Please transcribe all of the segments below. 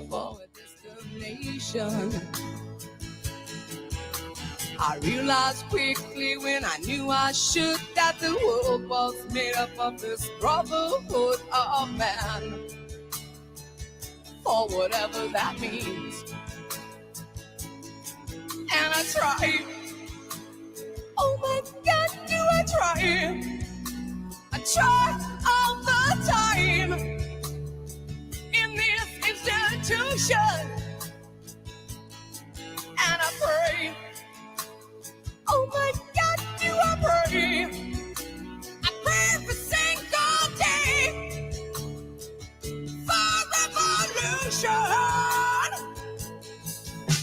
for a destination. I realized quickly when I knew I should that the world was made up of this brotherhood of man, for whatever that means. And I tried, oh my God, do I try? I try all the time in this institution, and I pray, oh my God, do I pray? I pray every single day for revolution.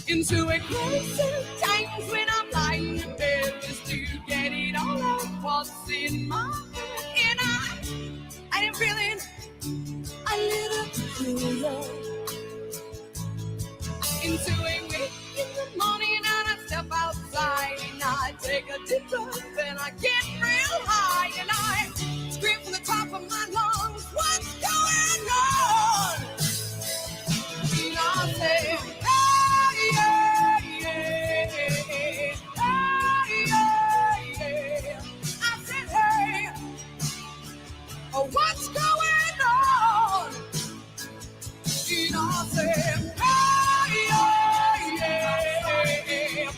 Into a closer times when I'm lying in bed just to get it all out what's in my head. And I am feeling a little cooler. Into a week in the morning and I step outside and I take a deep breath and I get real high and I scream from the top of my lungs, what's going on? And I say, hey, yeah, yeah, hey, yeah, yeah. I said, hey, oh, what's going on? And I said, hey, yeah, yeah, hey,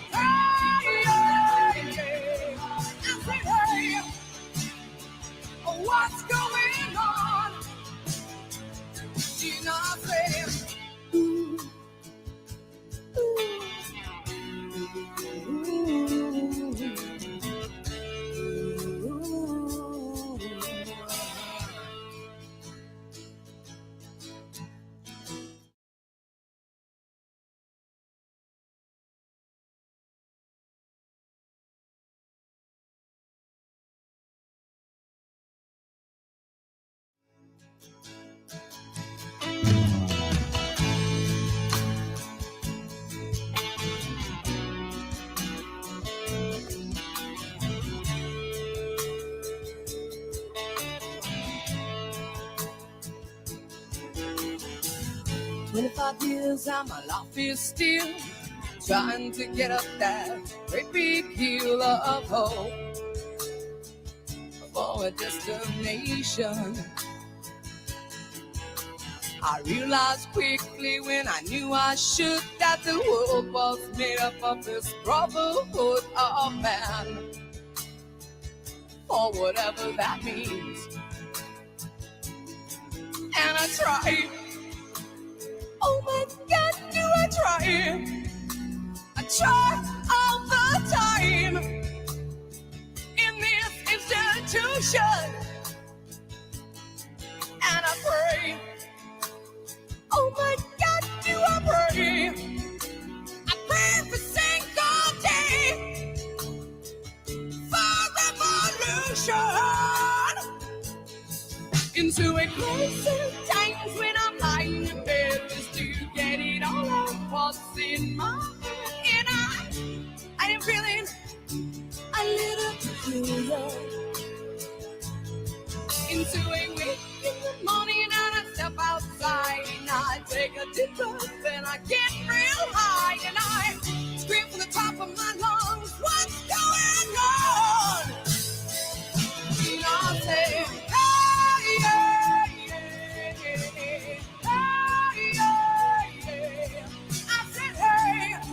yeah, yeah. I said, hey, oh, what's going on? And I said, ooh, ooh, ooh, ooh. 25 years and my life is still trying to get up that great big hill of hope for a destination. I realized quickly when I knew I should that the world was made up of this brotherhood of man, for whatever that means. And I tried, oh my God, do I try? I try all the time in this institution, and I pray, oh my God, do I pray? I pray every single day for revolution. Into a closer times when I'm lying in bed just to get it all out what's in my head. And I am feeling a little cooler. Into a week in the morning and I step outside and I take a deep breath and I get real high and I scream from the top of my lungs, what's going on? And I say, hey, yeah, yeah, hey, yeah, yeah. I said, hey,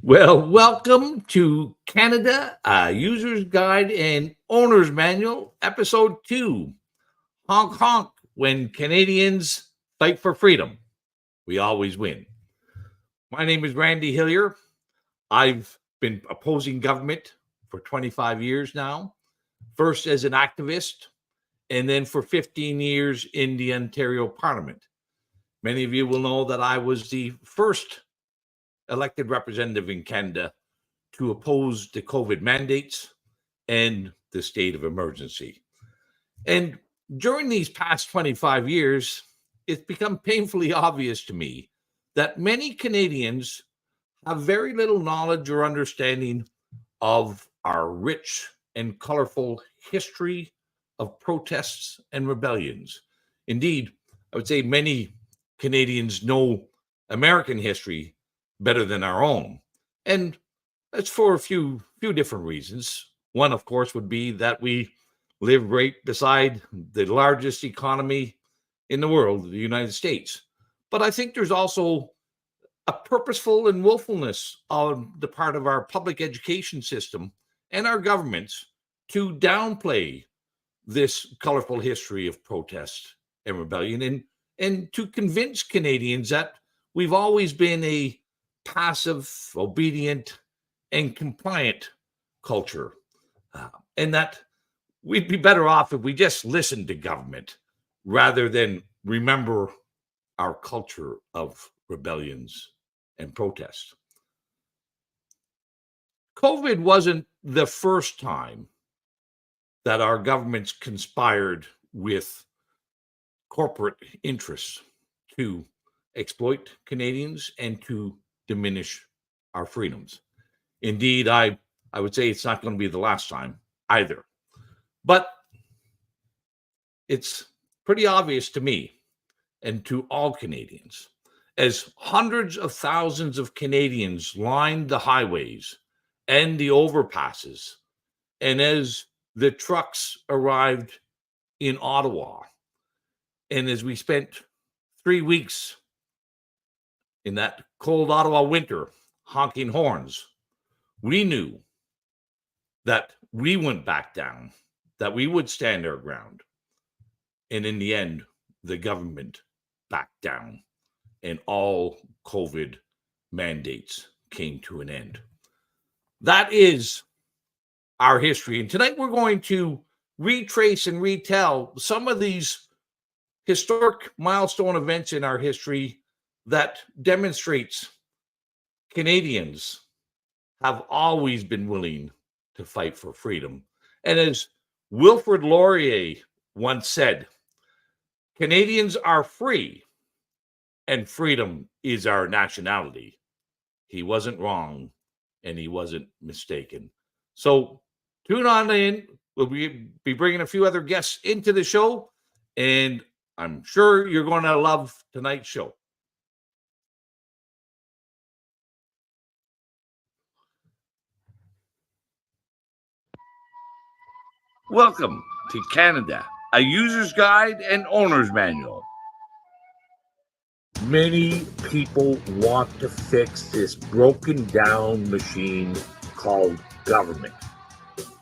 Well, welcome to Canada, User's Guide and Owner's Manual, Episode 2. Honk, honk, when Canadians fight for freedom. We always win. My name is Randy Hillier. I've been opposing government for 25 years now, first as an activist, and then for 15 years in the Ontario Parliament. Many of you will know that I was the first elected representative in Canada to oppose the COVID mandates and the state of emergency. And during these past 25 years, it's become painfully obvious to me that many Canadians have very little knowledge or understanding of our rich and colorful history of protests and rebellions. Indeed, I would say many Canadians know American history better than our own. And that's for a few different reasons. One, of course, would be that we live right beside the largest economy in the world, the United States. But I think there's also a purposeful and willfulness on the part of our public education system and our governments to downplay this colorful history of protest and rebellion and to convince Canadians that we've always been a passive, obedient, and compliant culture, and that we'd be better off if we just listened to government rather than remember our culture of rebellions and protests. COVID wasn't the first time that our governments conspired with corporate interests to exploit Canadians and to diminish our freedoms. Indeed, I would say it's not going to be the last time either. But it's pretty obvious to me and to all Canadians, as hundreds of thousands of Canadians lined the highways and the overpasses, and as the trucks arrived in Ottawa, and as we spent 3 weeks in that cold Ottawa winter honking horns, we knew that we wouldn't back down, that we would stand our ground. And in the end, the government backed down and all COVID mandates came to an end. That is our history. And tonight we're going to retrace and retell some of these historic milestone events in our history that demonstrates Canadians have always been willing to fight for freedom. And as Wilfrid Laurier once said, Canadians are free and freedom is our nationality. He wasn't wrong and he wasn't mistaken. So tune on in. We'll be bringing a few other guests into the show, and I'm sure you're going to love tonight's show. Welcome to Canada, a user's guide and owner's manual. Many people want to fix this broken down machine called government.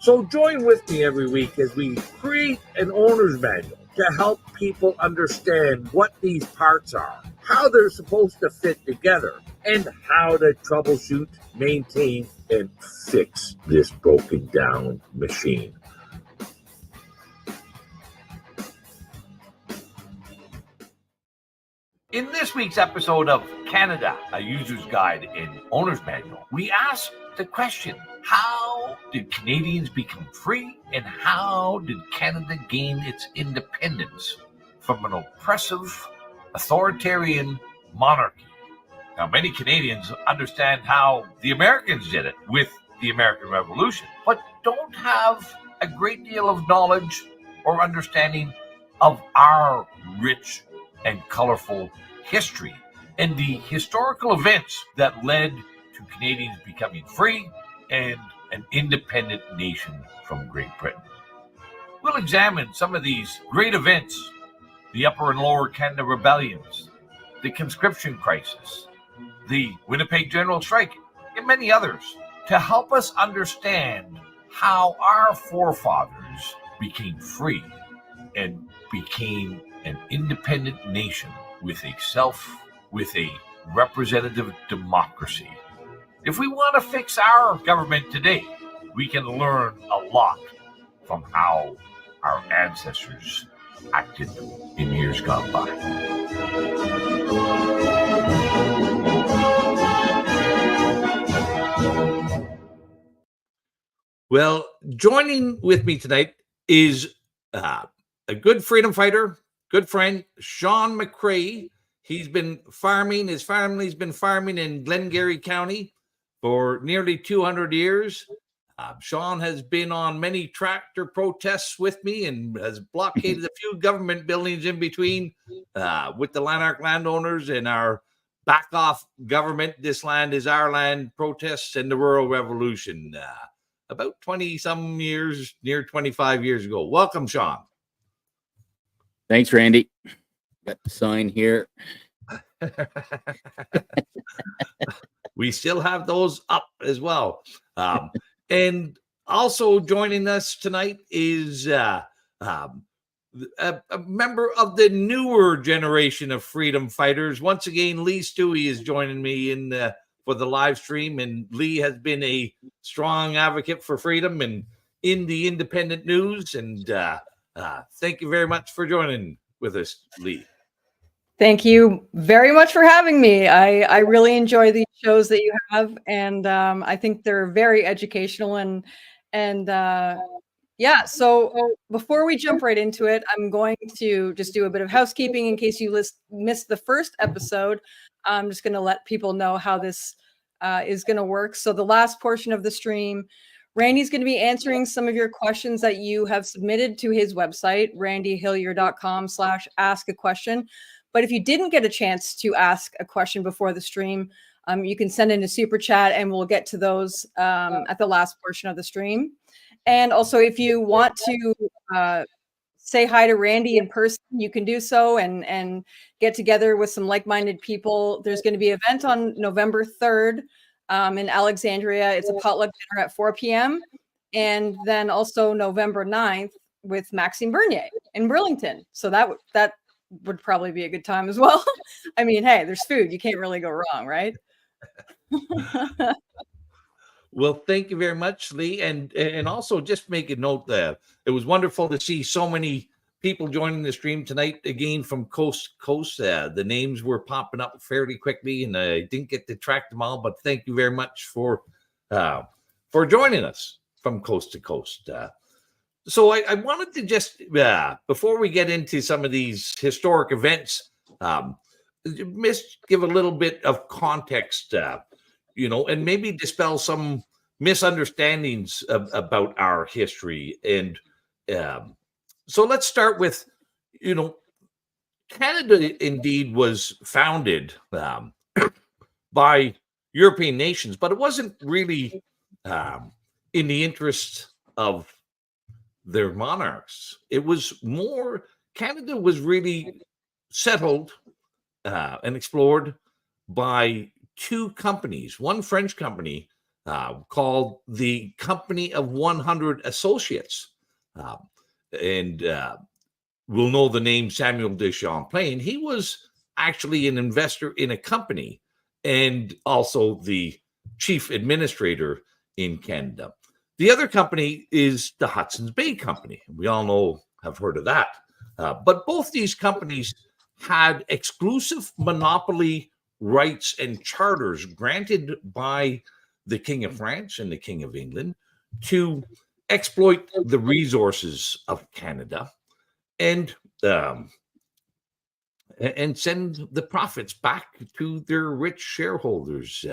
So join with me every week as we create an owner's manual to help people understand what these parts are, how they're supposed to fit together, and how to troubleshoot, maintain, and fix this broken down machine. In this week's episode of Canada, a user's guide and owner's manual, we ask the question, how did Canadians become free and how did Canada gain its independence from an oppressive, authoritarian monarchy? Now, many Canadians understand how the Americans did it with the American Revolution, but don't have a great deal of knowledge or understanding of our rich and colorful history and the historical events that led to Canadians becoming free and an independent nation from Great Britain. We'll examine some of these great events, the Upper and Lower Canada rebellions, the conscription crisis, the Winnipeg General Strike, and many others to help us understand how our forefathers became free and became an independent nation with a representative democracy. If we want to fix our government today, we can learn a lot from how our ancestors acted in years gone by. Well, joining with me tonight is a good freedom fighter, good friend, Sean McCrae. He's been farming, his family's been farming in Glengarry County for nearly 200 years. Sean has been on many tractor protests with me and has blockaded a few government buildings in between with the Lanark landowners and our back off government. This land is our land protests and the rural revolution about 20 some years, near 25 years ago. Welcome, Sean. Thanks, Randy. Got the sign here. We still have those up as well. And also joining us tonight is a member of the newer generation of freedom fighters. Once again, Lee Stewie is joining me for the live stream, and Lee has been a strong advocate for freedom and in the independent news. And thank you very much for joining with us, Lee. Thank you very much for having me. I really enjoy these shows that you have, and I think they're very educational and yeah. So before we jump right into it, I'm going to just do a bit of housekeeping in case you missed the first episode. I'm just going to let people know how this is going to work. So the last portion of the stream, Randy's going to be answering some of your questions that you have submitted to his website, randyhillier.com/ask-a-question. But if you didn't get a chance to ask a question before the stream, you can send in a super chat and we'll get to those at the last portion of the stream. And also, if you want to say hi to Randy in person, you can do so and get together with some like-minded people. There's going to be an event on November 3rd in Alexandria. It's a potluck dinner at 4 p.m. And then also November 9th with Maxime Bernier in Burlington. So that would probably be a good time as well. I mean, hey, there's food. You can't really go wrong, right? Well, thank you very much, Lee. And also just make a note that it was wonderful to see so many people joining the stream tonight, again, from coast to coast. The names were popping up fairly quickly, and I didn't get to track them all, but thank you very much for joining us from coast to coast. So I wanted to just, before we get into some of these historic events, give a little bit of context, and maybe dispel some misunderstandings about our history. And so let's start with, Canada indeed was founded by European nations, but it wasn't really in the interest of their monarchs. It was more, Canada was really settled and explored by two companies, one French company called the Company of 100 Associates. And we'll know the name Samuel de Champlain. He was actually an investor in a company and also the chief administrator in Canada. The other company is the Hudson's Bay Company. We all have heard of that. But both these companies had exclusive monopoly rights and charters granted by the King of France and the King of England to exploit the resources of Canada and send the profits back to their rich shareholders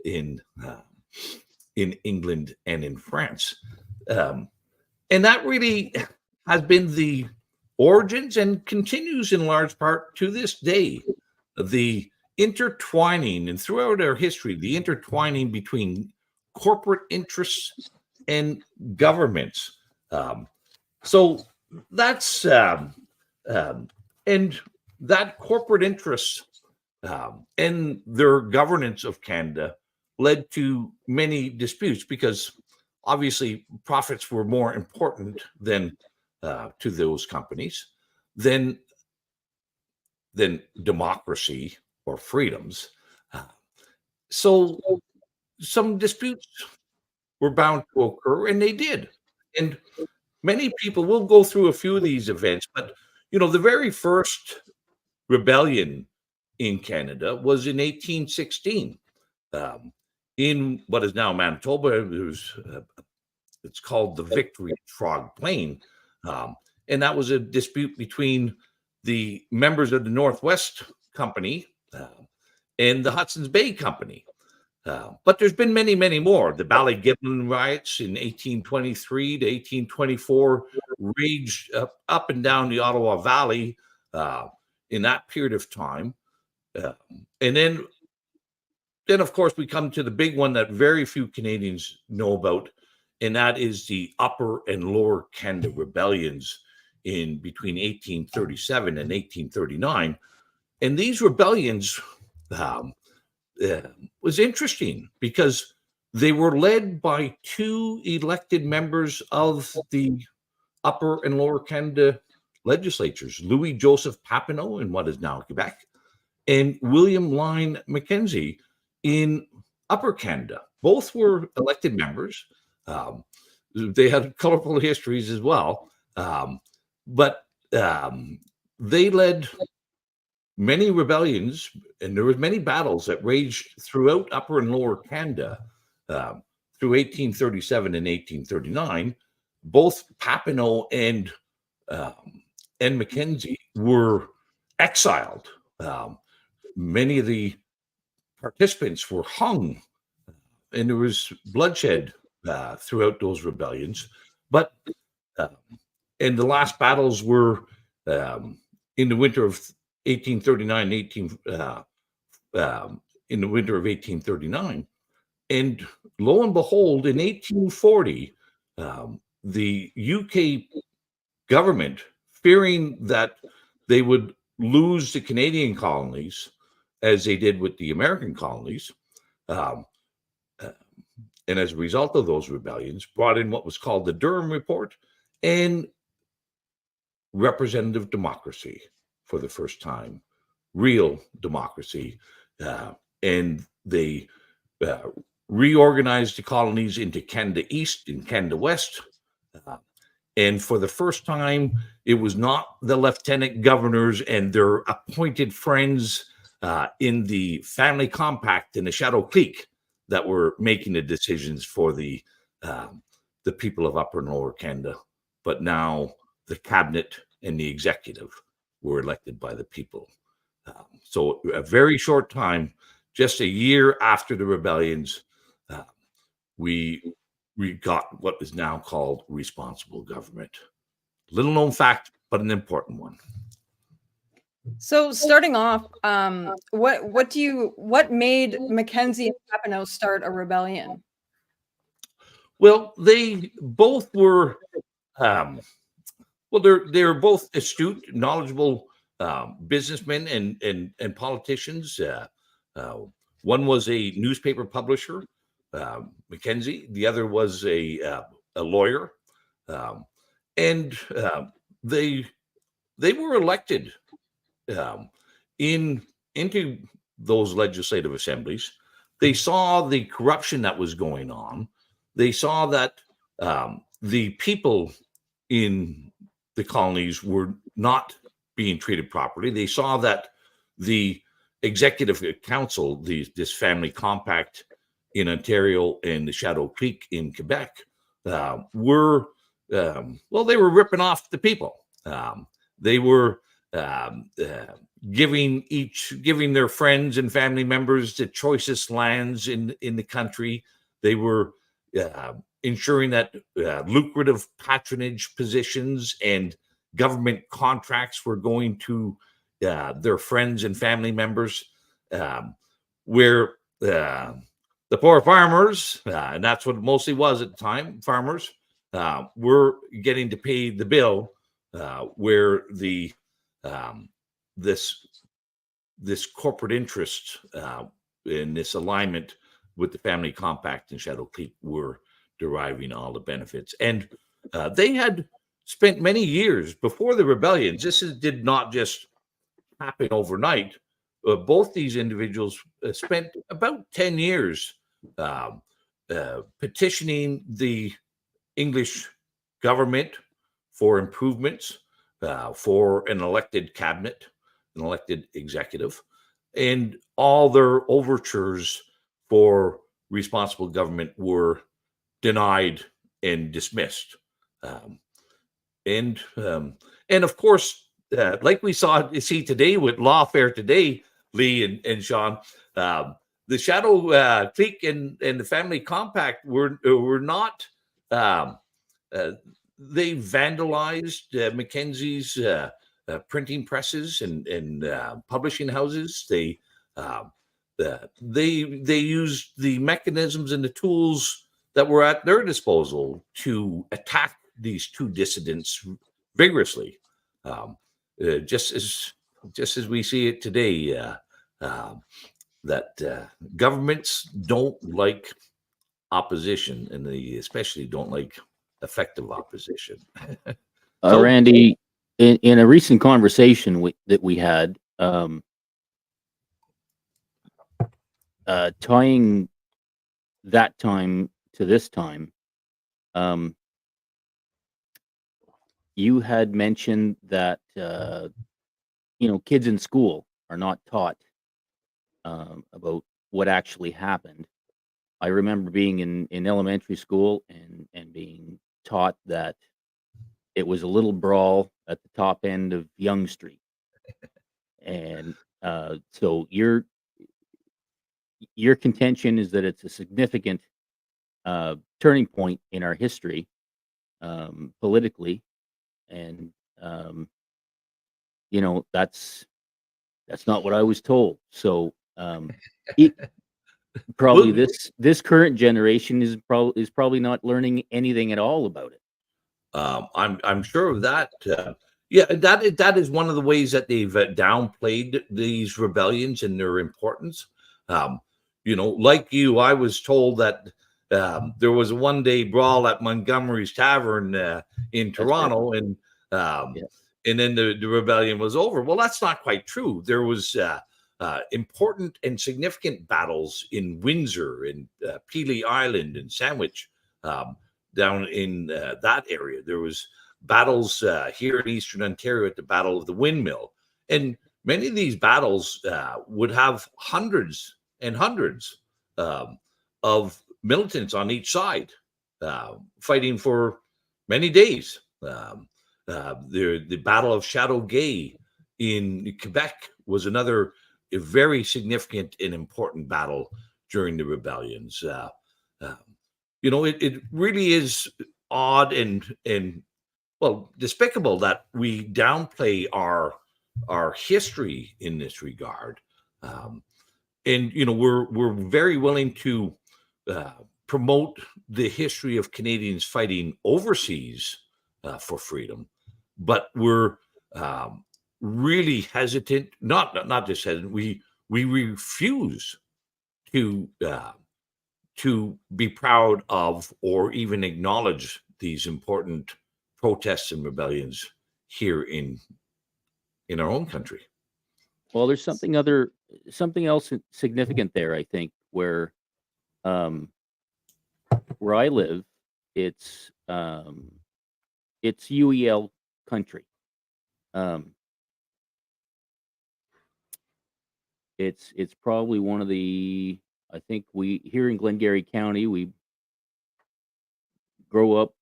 in England and in France. And that really has been the origins and continues in large part to this day. The intertwining, and throughout our history, the intertwining between corporate interests and governments. So that's, and that corporate interests and their governance of Canada led to many disputes because obviously profits were more important than to those companies than democracy or freedoms. So some disputes were bound to occur, and they did. And many people will go through a few of these events, but the very first rebellion in Canada was in 1816 in what is now Manitoba. It's called the Victory at Frog Plain, and that was a dispute between the members of the Northwest Company and the Hudson's Bay Company. But there's been many, many more. The Ballygiblin riots in 1823 to 1824 raged up and down the Ottawa Valley in that period of time. And then, of course, we come to the big one that very few Canadians know about, and that is the Upper and Lower Canada rebellions in between 1837 and 1839. And these rebellions was interesting because they were led by two elected members of the Upper and Lower Canada legislatures, Louis Joseph Papineau in what is now Quebec, and William Lyon Mackenzie in Upper Canada. Both were elected members. They had colorful histories as well, but they led many rebellions, and there was many battles that raged throughout Upper and Lower Canada through 1837 and 1839. Both Papineau and Mackenzie were exiled. Many of the participants were hung, and there was bloodshed throughout those rebellions. But and the last battles were in the winter of 1839, in the winter of 1839. And lo and behold, in 1840, the UK government, fearing that they would lose the Canadian colonies as they did with the American colonies, and as a result of those rebellions, brought in what was called the Durham Report and representative democracy for the first time, real democracy. And they reorganized the colonies into Canada East and Canada West. And for the first time, it was not the lieutenant governors and their appointed friends in the family compact in the Shadow Creek that were making the decisions for the people of Upper and Lower Canada. But now the cabinet and the executive were elected by the people. So a very short time, just a year after the rebellions, we got what is now called responsible government. Little known fact, but an important one. So starting off, what made Mackenzie and Papineau start a rebellion? Well, they both were they're both astute, knowledgeable businessmen and politicians. One was a newspaper publisher, Mackenzie. The other was a lawyer, and they were elected into those legislative assemblies. They saw the corruption that was going on. They saw that the people in the colonies were not being treated properly. They saw that the executive council, this family compact in Ontario and the Shadow Creek in Quebec, were ripping off the people. They were giving their friends and family members the choicest lands in the country. They were ensuring that lucrative patronage positions and government contracts were going to their friends and family members, where the poor farmers, and that's what it mostly was at the time, farmers, were getting to pay the bill, where the this corporate interest in this alignment with the family compact in Shadow Creek were deriving all the benefits. And they had spent many years before the rebellions. Did not just happen overnight. Both these individuals spent about 10 years petitioning the English government for improvements, for an elected cabinet, an elected executive, and all their overtures for responsible government were denied and dismissed. And of course, like we see today with lawfare today, Lee and Sean, the Shadow Creek and the family compact were not. They vandalized Mackenzie's printing presses and publishing houses. They used the mechanisms and the tools that were at their disposal to attack these two dissidents vigorously, just as we see it today. That governments don't like opposition, and they especially don't like effective opposition. Randy, in a recent conversation that we had, tying that time to this time, you had mentioned that kids in school are not taught about what actually happened. I remember being in elementary school and being taught that it was a little brawl at the top end of Yonge Street, and so your contention is that it's a significant turning point in our history, politically, and that's not what I was told. So probably this current generation is probably not learning anything at all about it. I'm sure of that. Yeah, that is one of the ways that they've downplayed these rebellions and their importance. Like you, I was told that there was a one-day brawl at Montgomery's Tavern in Toronto, and then the rebellion was over. Well, that's not quite true. There was important and significant battles in Windsor and Pelee Island and Sandwich, down in that area. There was battles here in Eastern Ontario at the Battle of the Windmill. And many of these battles would have hundreds and hundreds of militants on each side, fighting for many days. The Battle of Chateauguay in Quebec was another very significant and important battle during the rebellions. It really is odd and well, despicable that we downplay our history in this regard. And we're very willing to promote the history of Canadians fighting overseas for freedom, but we're really hesitant. Not just hesitant. We refuse to be proud of or even acknowledge these important protests and rebellions here in our own country. Well, there's something else significant there, I think, where I live, it's UEL country. It's probably one of the, I think we here in Glengarry County, we grow up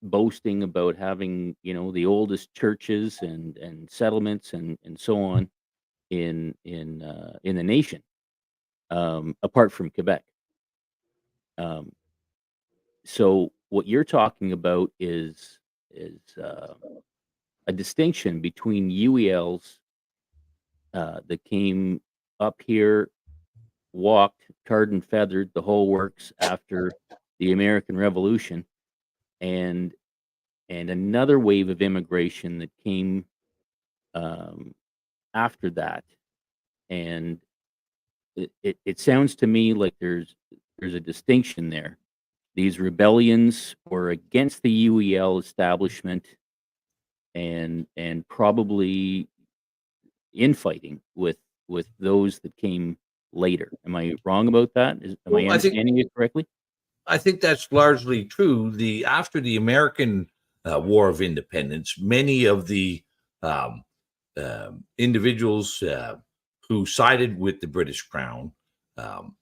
boasting about having, the oldest churches and settlements and so on in the nation, apart from Quebec. So what you're talking about is a distinction between UELs that came up here, walked, tarred and feathered, the whole works after the American Revolution, and another wave of immigration that came after that. And it sounds to me like there's there's a distinction there. These rebellions were against the UEL establishment and probably infighting with those that came later. Am I wrong about that? Am I Well, I think understanding it correctly? I think that's largely true. After the American War of Independence, many of the um, individuals who sided with the British Crown um,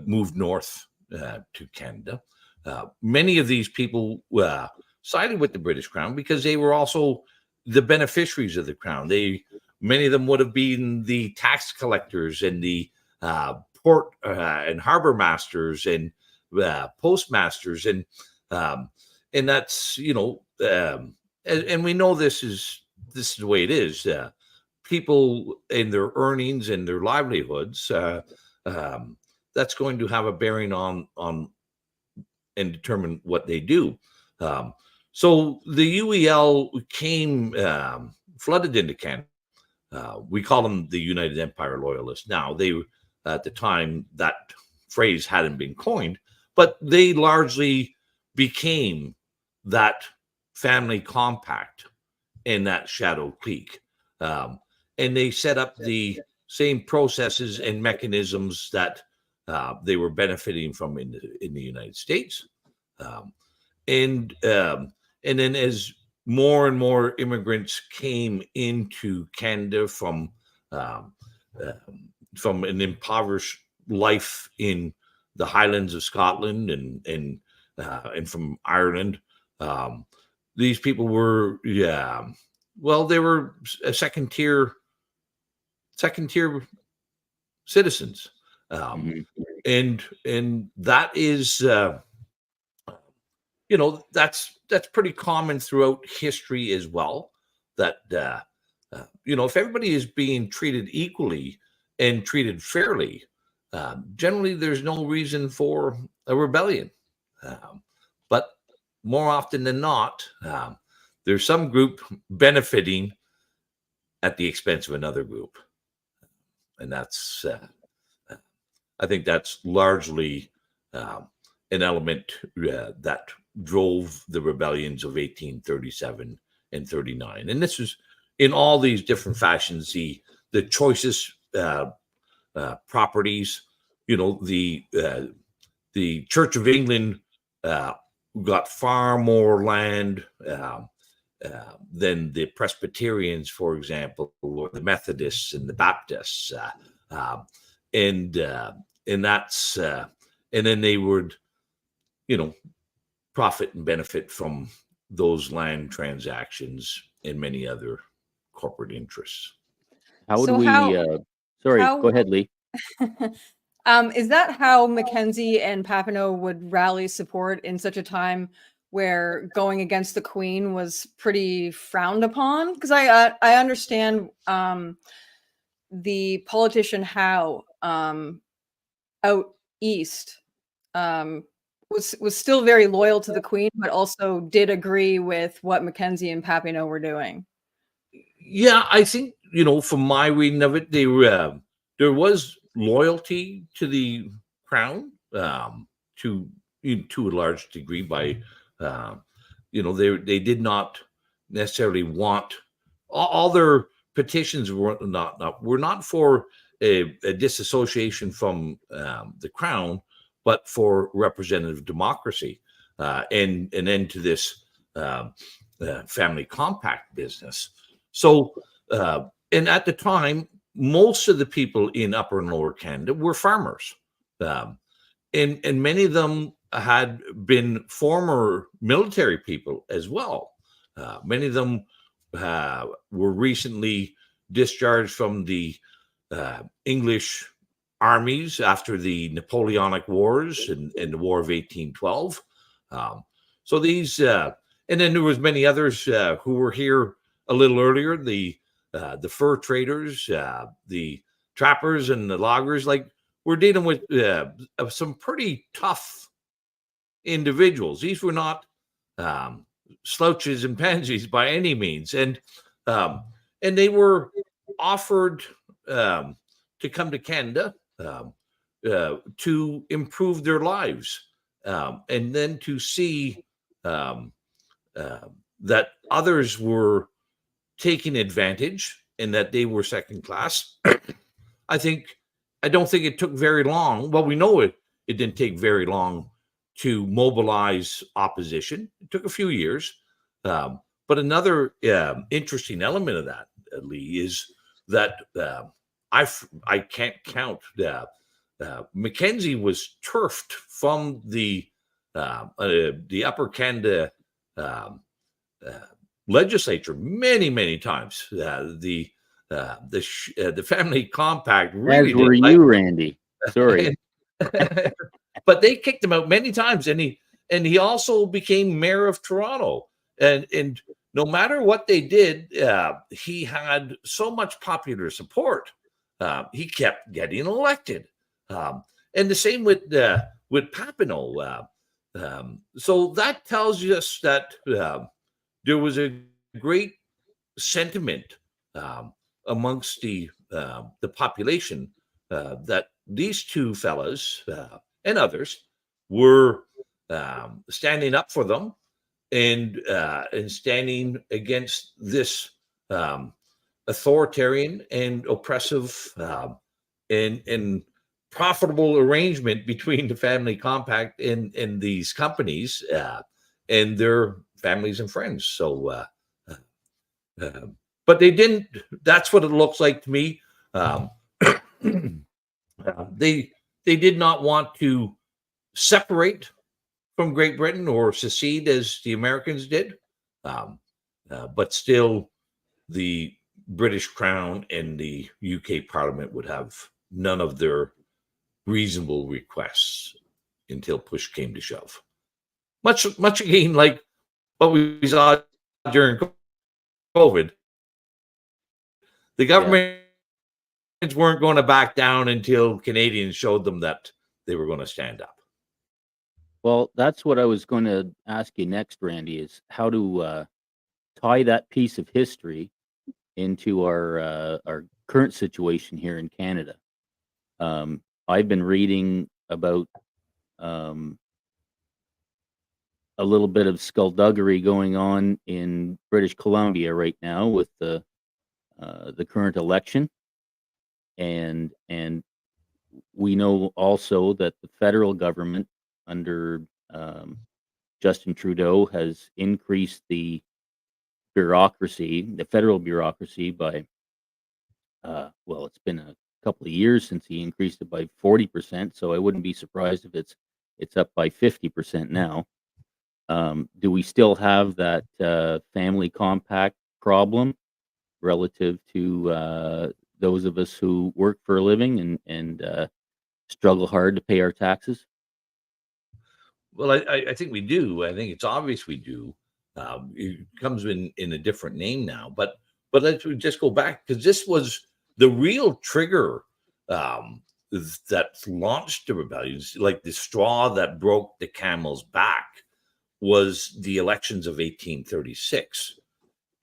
moved north to Canada. Many of these people sided with the British Crown because they were also the beneficiaries of the Crown. Many of them would have been the tax collectors and the port and harbor masters and postmasters, and that's and we know this is the way it is. People in their earnings and their livelihoods, that's going to have a bearing on and determine what they do. So the UEL came flooded into Canada. We call them the United Empire Loyalists. Now, they at the time that phrase hadn't been coined, but they largely became that family compact in that Shadow Creek. And they set up the same processes and mechanisms that they were benefiting from in the United States. And then as more and more immigrants came into Canada from an impoverished life in the Highlands of Scotland and from Ireland, these people were they were a second tier citizens, and that is that's pretty common throughout history as well. That if everybody is being treated equally and treated fairly, generally there's no reason for a rebellion. But more often than not, there's some group benefiting at the expense of another group, and that's I think that's largely an element that drove the rebellions of 1837 and 39. And this was in all these different fashions, the choicest properties. The Church of England got far more land than the Presbyterians, for example, or the Methodists and the Baptists, and that's and then they would profit and benefit from those land transactions and many other corporate interests. How would So we? Sorry, how- go ahead, Lee. Is that how Mackenzie and Papineau would rally support in such a time where going against the Queen was pretty frowned upon? Because I understand the politician Howe out east was still very loyal to the Queen, but also did agree with what Mackenzie and Papineau were doing. Yeah, I think from my reading of it, there was loyalty to the Crown to a large degree. By they did not necessarily want all their petitions were not for a disassociation from the Crown, but for representative democracy and an end to this family compact business. So, and at the time, most of the people in Upper and Lower Canada were farmers, and many of them had been former military people as well. Many of them were recently discharged from the English armies after the Napoleonic Wars and the War of 1812. So these, and then there was many others who were here a little earlier. The fur traders, the trappers, and the loggers. Like, we're dealing with some pretty tough individuals. These were not slouches and pansies by any means, and they were offered to come to Canada to improve their lives, and then to see um, that others were taking advantage and that they were second class. I don't think it took very long. Well, we know it didn't take very long to mobilize opposition. It took a few years. But another interesting element of that, Lee, is that I can't count. Mackenzie was turfed from the Upper Canada legislature many times. The family compact really As were didn't like you, Randy. Sorry. but they kicked him out many times, and he also became mayor of Toronto. And no matter what they did, he had so much popular support. He kept getting elected, and the same with Papineau. So that tells us that there was a great sentiment amongst the population that these two fellas and others were standing up for them and standing against this authoritarian and oppressive and profitable arrangement between the family compact and these companies and their families and friends. So, but they didn't. That's what it looks like to me. They did not want to separate from Great Britain or secede as the Americans did, but still the British Crown and the UK Parliament would have none of their reasonable requests until push came to shove. Much again like what we saw during COVID. The governments weren't going to back down until Canadians showed them that they were going to stand up. Well, that's what I was going to ask you next, Randy, is how to tie that piece of history into our current situation here in Canada. I've been reading about a little bit of skullduggery going on in British Columbia right now with the current election, and we know also that the federal government under Justin Trudeau has increased the federal bureaucracy by well, it's been a couple of years since he increased it by 40%, so I wouldn't be surprised if it's up by 50% now. Do we still have that family compact problem relative to those of us who work for a living and struggle hard to pay our taxes? Well, I think we do. I think it's obvious we do. It comes in a different name now, but let's just go back, because this was the real trigger that launched the rebellions, like the straw that broke the camel's back was the elections of 1836.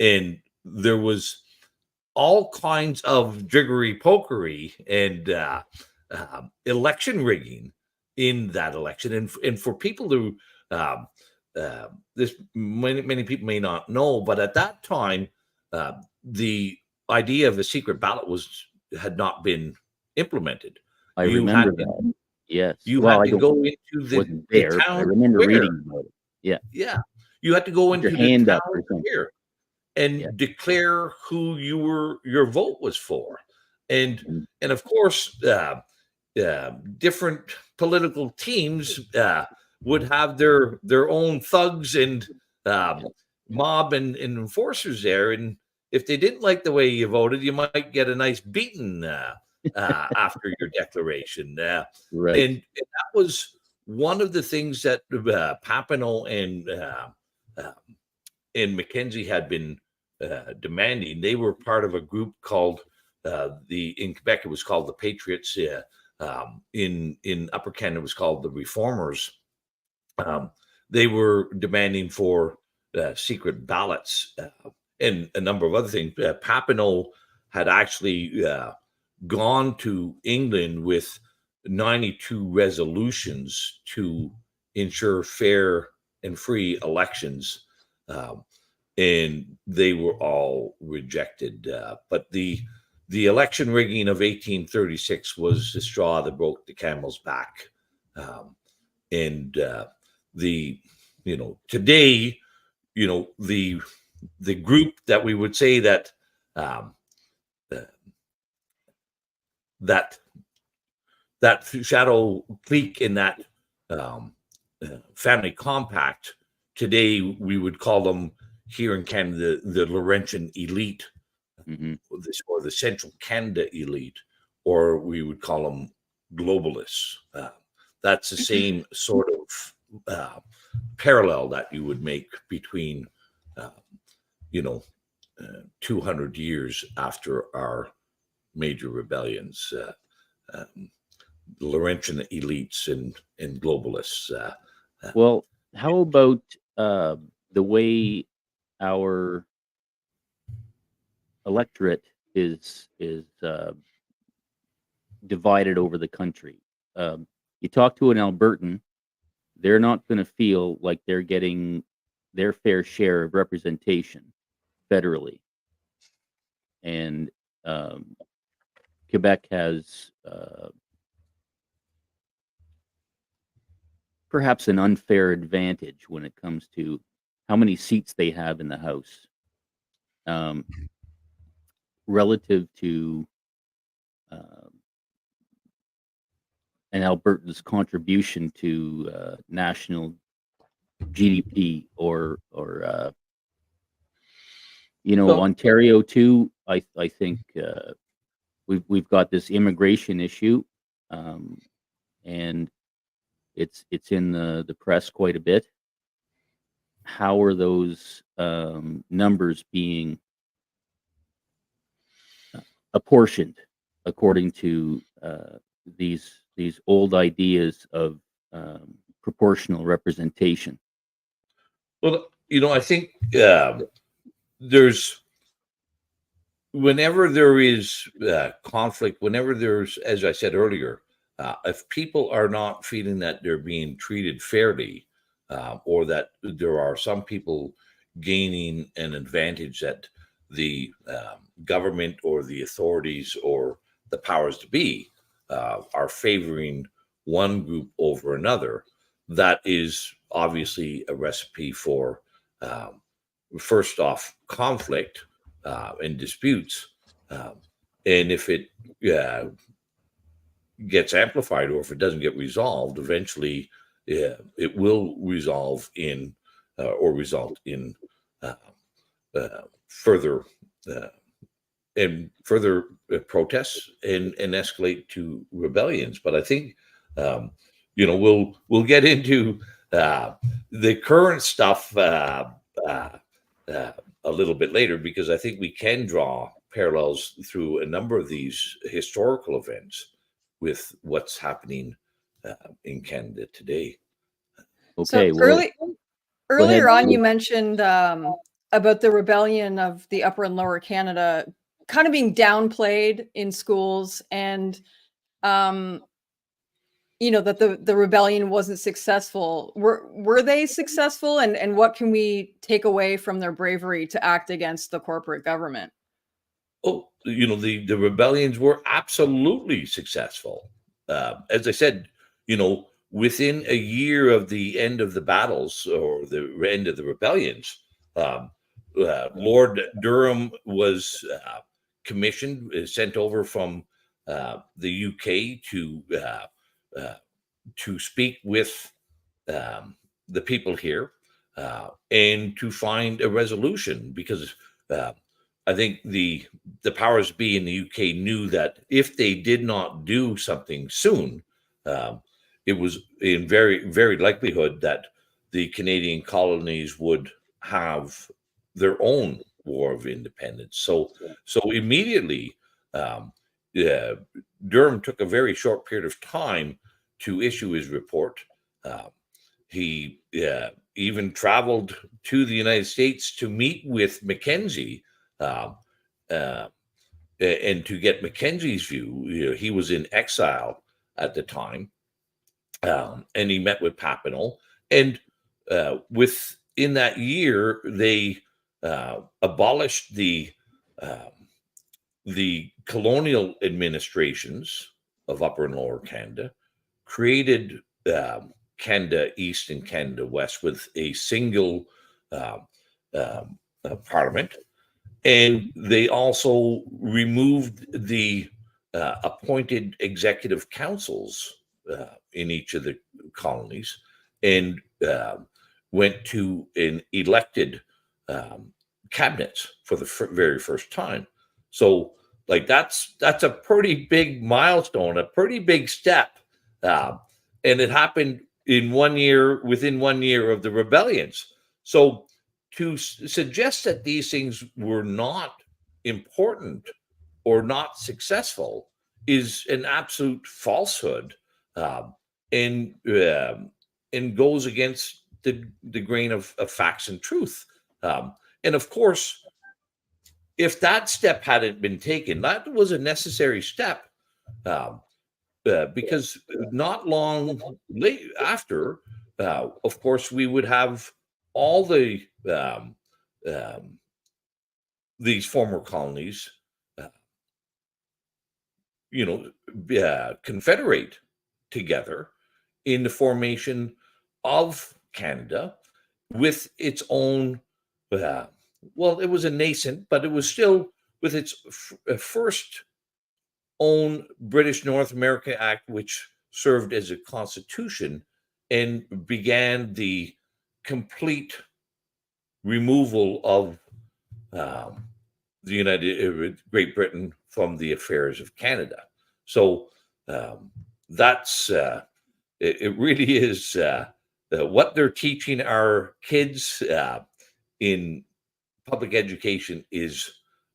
And there was all kinds of jiggery-pokery and election rigging in that election. And for people who, this many people may not know, but at that time, the idea of a secret ballot had not been implemented. I remember that. Yes. You had to go into the town I remember square. reading about it. Yeah. Yeah. You had to go into your the hand town up or something square and declare who your vote was for. And of course, different political teams would have their own thugs and mob and enforcers there. And if they didn't like the way you voted, you might get a nice beating after your declaration. Right. And that was one of the things that Papineau and Mackenzie had been demanding. They were part of a group called in Quebec, it was called the Patriots. In Upper Canada, it was called the Reformers. They were demanding for secret ballots and a number of other things. Papineau had actually gone to England with 92 resolutions to ensure fair and free elections, and they were all rejected. But the election rigging of 1836 was the straw that broke the camel's back. And today, the group that we would say that that shadow clique in that family compact, today we would call them here in Canada the Laurentian elite, or the Central Canada elite, or we would call them globalists. That's the same sort of parallel that you would make between 200 years after our major rebellions, Laurentian elites and globalists. Well, how about the way our electorate is divided over the country? You talk to an Albertan, they're not going to feel like they're getting their fair share of representation federally, and Quebec has perhaps an unfair advantage when it comes to how many seats they have in the House, relative to an Albertan's contribution to national GDP, or Ontario too. I think we've got this immigration issue, and it's in the press quite a bit. How are those numbers being apportioned according to these old ideas of proportional representation? Well, I think there's, whenever there is conflict, whenever there's, as I said earlier, if people are not feeling that they're being treated fairly, or that there are some people gaining an advantage that the government or the authorities or the powers to be are favoring one group over another, that is obviously a recipe for, first off, conflict and disputes. And if it gets amplified, or if it doesn't get resolved, eventually it will resolve in or result in further protests and escalate to rebellions. But I think we'll get into the current stuff a little bit later, because I think we can draw parallels through a number of these historical events with what's happening in Canada today. Okay. So earlier on, you mentioned about the rebellion of the Upper and Lower Canada kind of being downplayed in schools, and that the rebellion wasn't successful. Were they successful, and what can we take away from their bravery to act against the corporate government? Oh, the rebellions were absolutely successful. As I said, within a year of the end of the battles or the end of the rebellions, Lord Durham was commissioned, sent over from the UK to speak with the people here and to find a resolution, because I think the powers be in the UK knew that if they did not do something soon, it was in very, very likelihood that the Canadian colonies would have their own war of independence. So immediately, Durham took a very short period of time to issue his report. He even traveled to the United States to meet with Mackenzie and to get Mackenzie's view. He was in exile at the time, and he met with Papineau, and within that year they abolished the colonial administrations of Upper and Lower Canada, created Canada East and Canada West with a single parliament, and they also removed the appointed executive councils in each of the colonies, and went to an elected cabinets for the very first time. So, like, that's a pretty big milestone, a pretty big step, and it happened in 1 year, within 1 year of the rebellions. So, to suggest that these things were not important or not successful is an absolute falsehood, and goes against the grain of facts and truth. And of course, if that step hadn't been taken, that was a necessary step, because not long after, of course, we would have all the these former colonies, confederate together in the formation of Canada with its own, well, it was a nascent, but it was still with its first own British North American Act, which served as a constitution and began the complete removal of the Great Britain from the affairs of Canada. So that's it really is what they're teaching our kids in public education is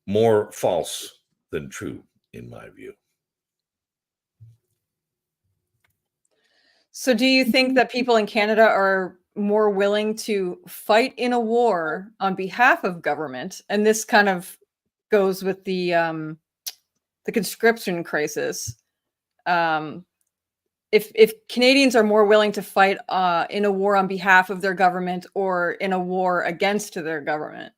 more false than true, in my view. So do you think that people in Canada are more willing to fight in a war on behalf of government? And this kind of goes with the conscription crisis. If Canadians are more willing to fight in a war on behalf of their government or in a war against their government?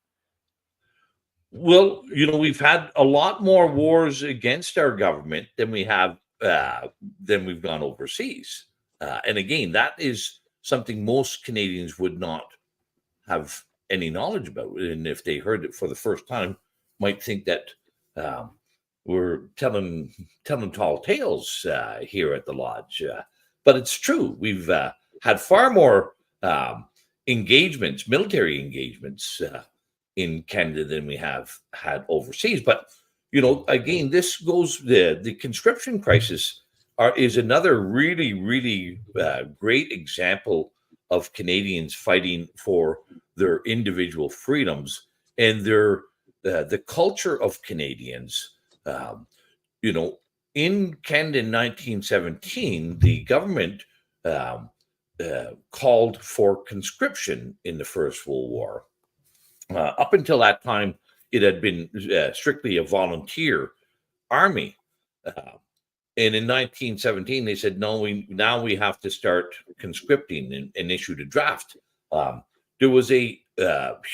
Well, we've had a lot more wars against our government than we have than we've gone overseas. And again, that is something most Canadians would not have any knowledge about. And if they heard it for the first time, might think that we're telling tall tales here at the Lodge. But it's true. We've had far more engagements, military engagements in Canada than we have had overseas. But, again, this goes, the conscription crisis is another really, really great example of Canadians fighting for their individual freedoms and the culture of Canadians. In Canada in 1917, the government called for conscription in the First World War. Up until that time, it had been strictly a volunteer army. And in 1917, they said, no, now we have to start conscripting and issued a draft. There was a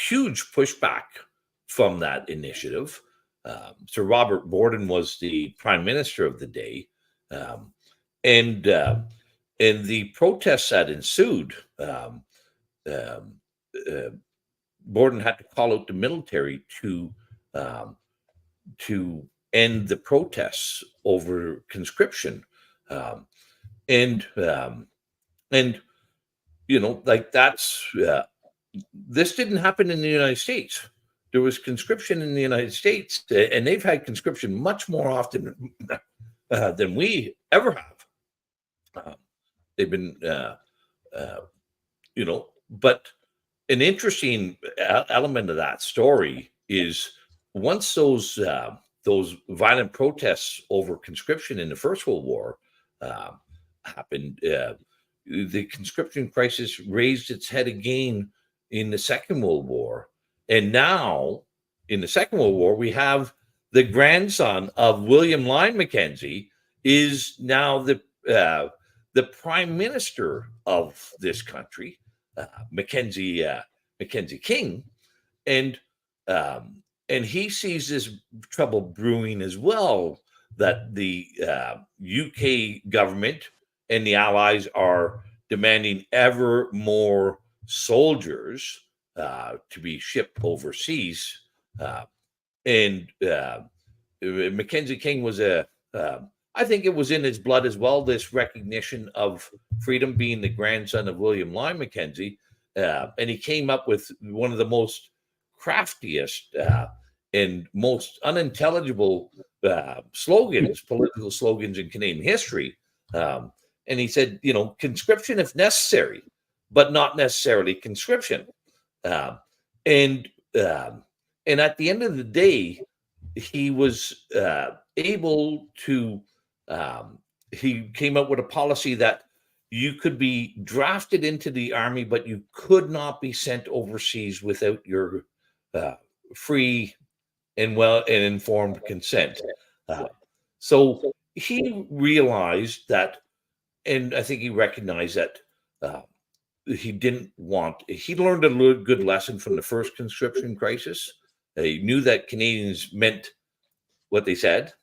huge pushback from that initiative. Sir Robert Borden was the prime minister of the day. And the protests that ensued, Borden had to call out the military to end the protests over conscription, and like that's this didn't happen in the United States. There was conscription in the United States, and they've had conscription much more often than we ever have. They've been, but an interesting element of that story is once those violent protests over conscription in the First World War happened, the conscription crisis raised its head again in the Second World War. And now, in the Second World War, we have the grandson of William Lyon Mackenzie is now the the prime minister of this country, Mackenzie King, and he sees this trouble brewing as well, that the UK government and the Allies are demanding ever more soldiers to be shipped overseas. And Mackenzie King was I think it was in his blood as well, this recognition of freedom, being the grandson of William Lyon Mackenzie. And he came up with one of the most craftiest and most unintelligible slogans, political slogans in Canadian history. And he said, conscription if necessary, but not necessarily conscription. And at the end of the day, he was able to, he came up with a policy that you could be drafted into the army, but you could not be sent overseas without your free and informed consent. So he realized that, and I think he recognized that he learned a good lesson from the first conscription crisis. He knew that Canadians meant what they said,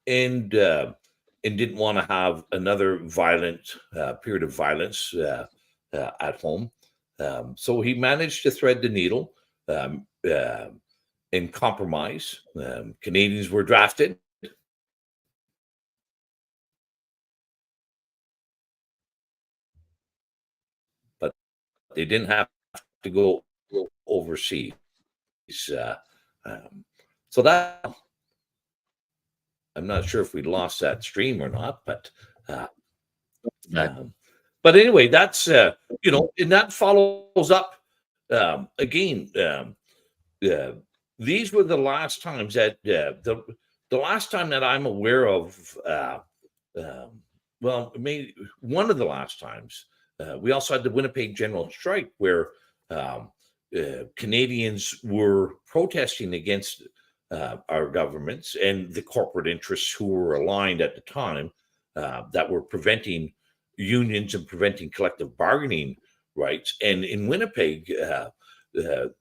and didn't want to have another violent period of violence at home. So he managed to thread the needle and compromise. Canadians were drafted. But they didn't have to go overseas. So that, I'm not sure if we lost that stream or not, but anyway, that's and that follows up again. These were the last times that the last time that I'm aware of. Well, maybe one of the last times. We also had the Winnipeg General Strike, where Canadians were protesting against our governments and the corporate interests who were aligned at the time, that were preventing unions and preventing collective bargaining rights. And in Winnipeg,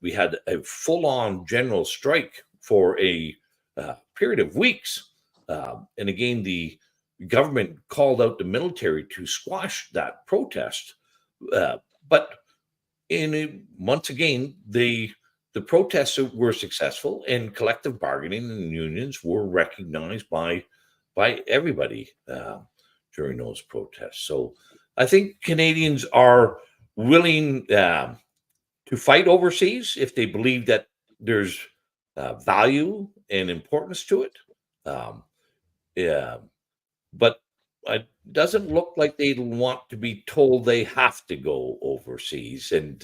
we had a full-on general strike for a period of weeks. And again, the government called out the military to squash that protest. But once again, the protests were successful, and collective bargaining and unions were recognized by everybody during those protests. So I think Canadians are willing to fight overseas if they believe that there's value and importance to it. But it doesn't look like they want to be told they have to go overseas, and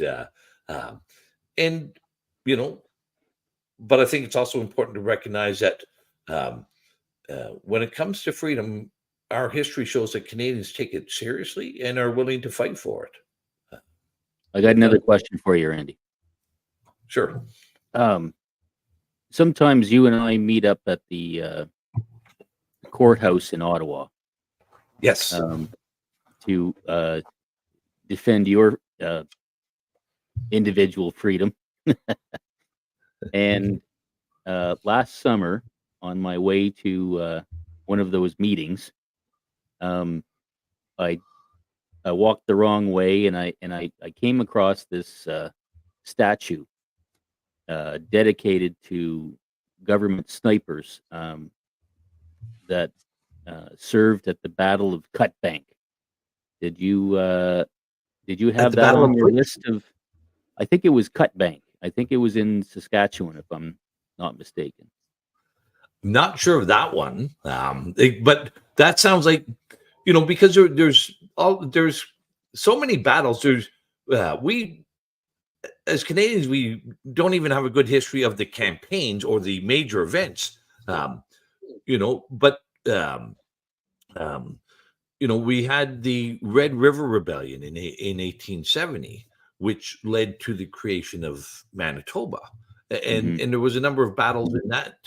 but I think it's also important to recognize that when it comes to freedom, our history shows that Canadians take it seriously and are willing to fight for it. I got another question for you, Randy. Sure. Sometimes you and I meet up at the courthouse in Ottawa. Yes. To defend your individual freedom. And last summer, on my way to one of those meetings, I walked the wrong way, and I came across this statue dedicated to government snipers that served at the Battle of Cut Bank. Did you have that on your list of? I think it was Cut Bank. I think it was in Saskatchewan, if I'm not mistaken. Not sure of that one, but that sounds like, because there's so many battles. We as Canadians, we don't even have a good history of the campaigns or the major events, but we had the Red River Rebellion in 1870, which led to the creation of Manitoba, and there was a number of battles in that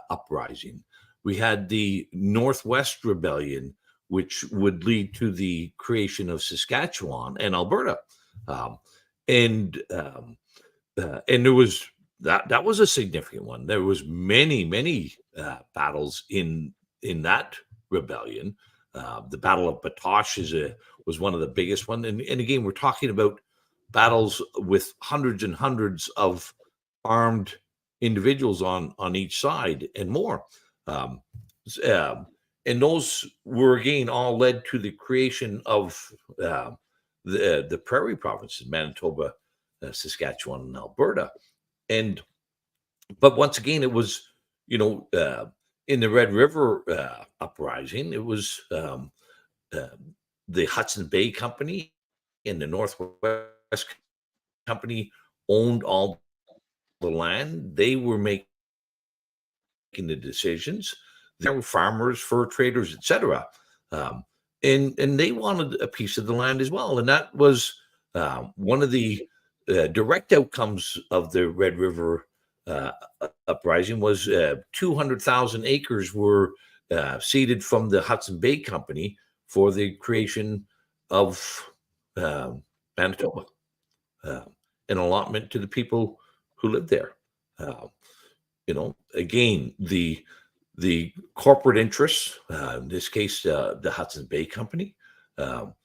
uprising. We had the Northwest Rebellion, which would lead to the creation of Saskatchewan and Alberta. And there was that was a significant one. There was many battles in that rebellion. The Battle of Batoche was one of the biggest one, and again, we're talking about battles with hundreds and hundreds of armed individuals on each side and more. And those were again all led to the creation of the prairie provinces, Manitoba, Saskatchewan, and Alberta. But once again, it was, in the Red River uprising, it was the Hudson Bay Company and the Northwest Company owned all the land. They were making the decisions. There were farmers, fur traders, etc. And they wanted a piece of the land as well. And that was one of the direct outcomes of the Red River uprising was 200,000 acres were ceded from the Hudson Bay Company for the creation of Manitoba, an allotment to the people who lived there. Again, the corporate interests, in this case, the Hudson Bay Company, they're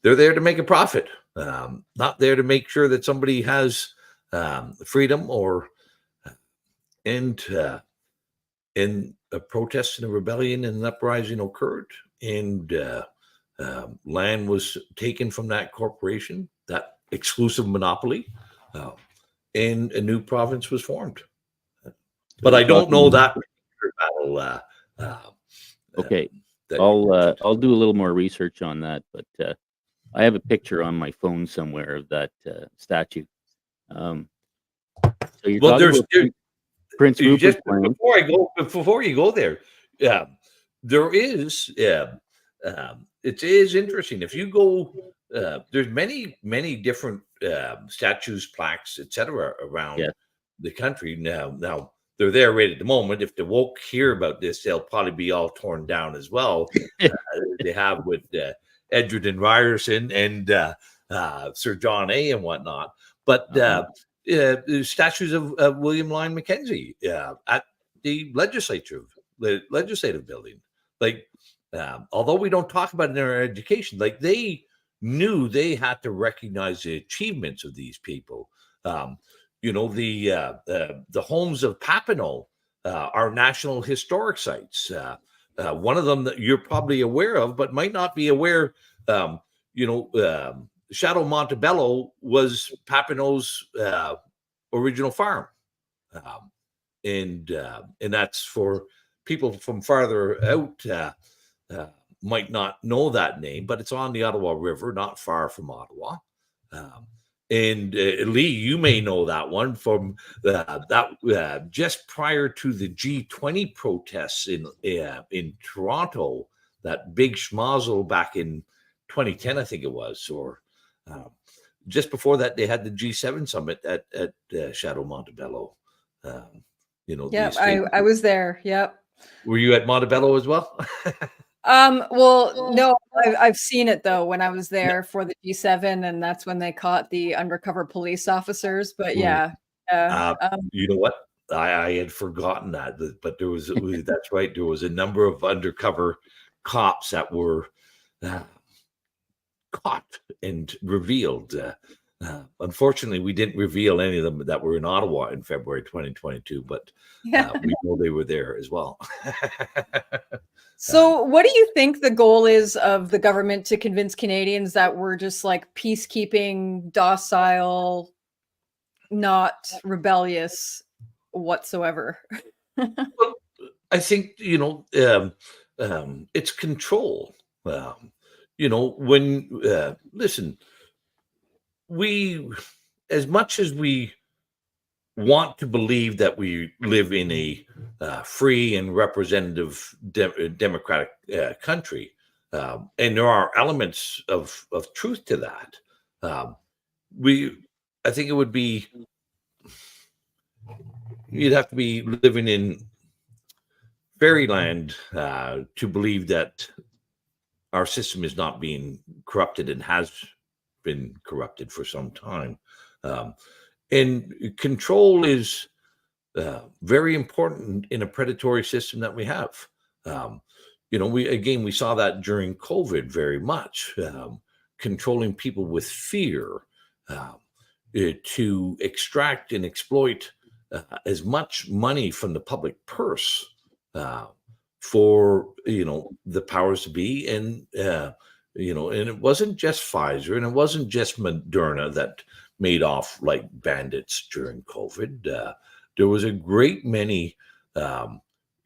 there to make a profit, not there to make sure that somebody has freedom and a protest and a rebellion and an uprising occurred, and land was taken from that corporation, that exclusive monopoly, and a new province was formed. But I don't know that particular battle. Okay, I'll do a little more research on that, but I have a picture on my phone somewhere of that statue. So you're talking about Prince Rupert's land. Before you go there, there is it is interesting. If you go, there's many different statues, plaques, etc. around the country now. They're there right at the moment. If the woke hear about this, they'll probably be all torn down as well. They have with Edgerton Ryerson and Sir John A. and whatnot. But statues of William Lyon Mackenzie at the legislative building. Like, although we don't talk about it in our education, like they knew they had to recognize the achievements of these people. The homes of Papineau are National Historic Sites. One of them that you're probably aware of, but might not be aware, Chateau Montebello was Papineau's original farm. And that's for people from farther out might not know that name, but it's on the Ottawa River, not far from Ottawa. And Lee, you may know that one from that just prior to the G20 protests in Toronto, that big schmozzle back in 2010, I think it was, or just before that, they had the G7 summit at Chateau Montebello. I was there. Yep. Were you at Montebello as well? Well, no, I've seen it though when I was there for the G7, and that's when they caught the undercover police officers. But yeah, you know what? I had forgotten that, but there was that's right. There was a number of undercover cops that were caught and revealed. Unfortunately, we didn't reveal any of them that were in Ottawa in February 2022, but we know they were there as well. So what do you think the goal is of the government to convince Canadians that we're just like peacekeeping, docile, not rebellious whatsoever? Well, I think, it's control. Listen, we, as much as we want to believe that we live in a free and representative democratic country, and there are elements of truth to that, I think it would be, you'd have to be living in fairyland to believe that our system is not being corrupted and has been corrupted for some time. And control is very important in a predatory system that we have. We saw that during COVID very much, controlling people with fear to extract and exploit as much money from the public purse for the powers to be, and and it wasn't just Pfizer, and it wasn't just Moderna that made off like bandits during COVID. There was a great many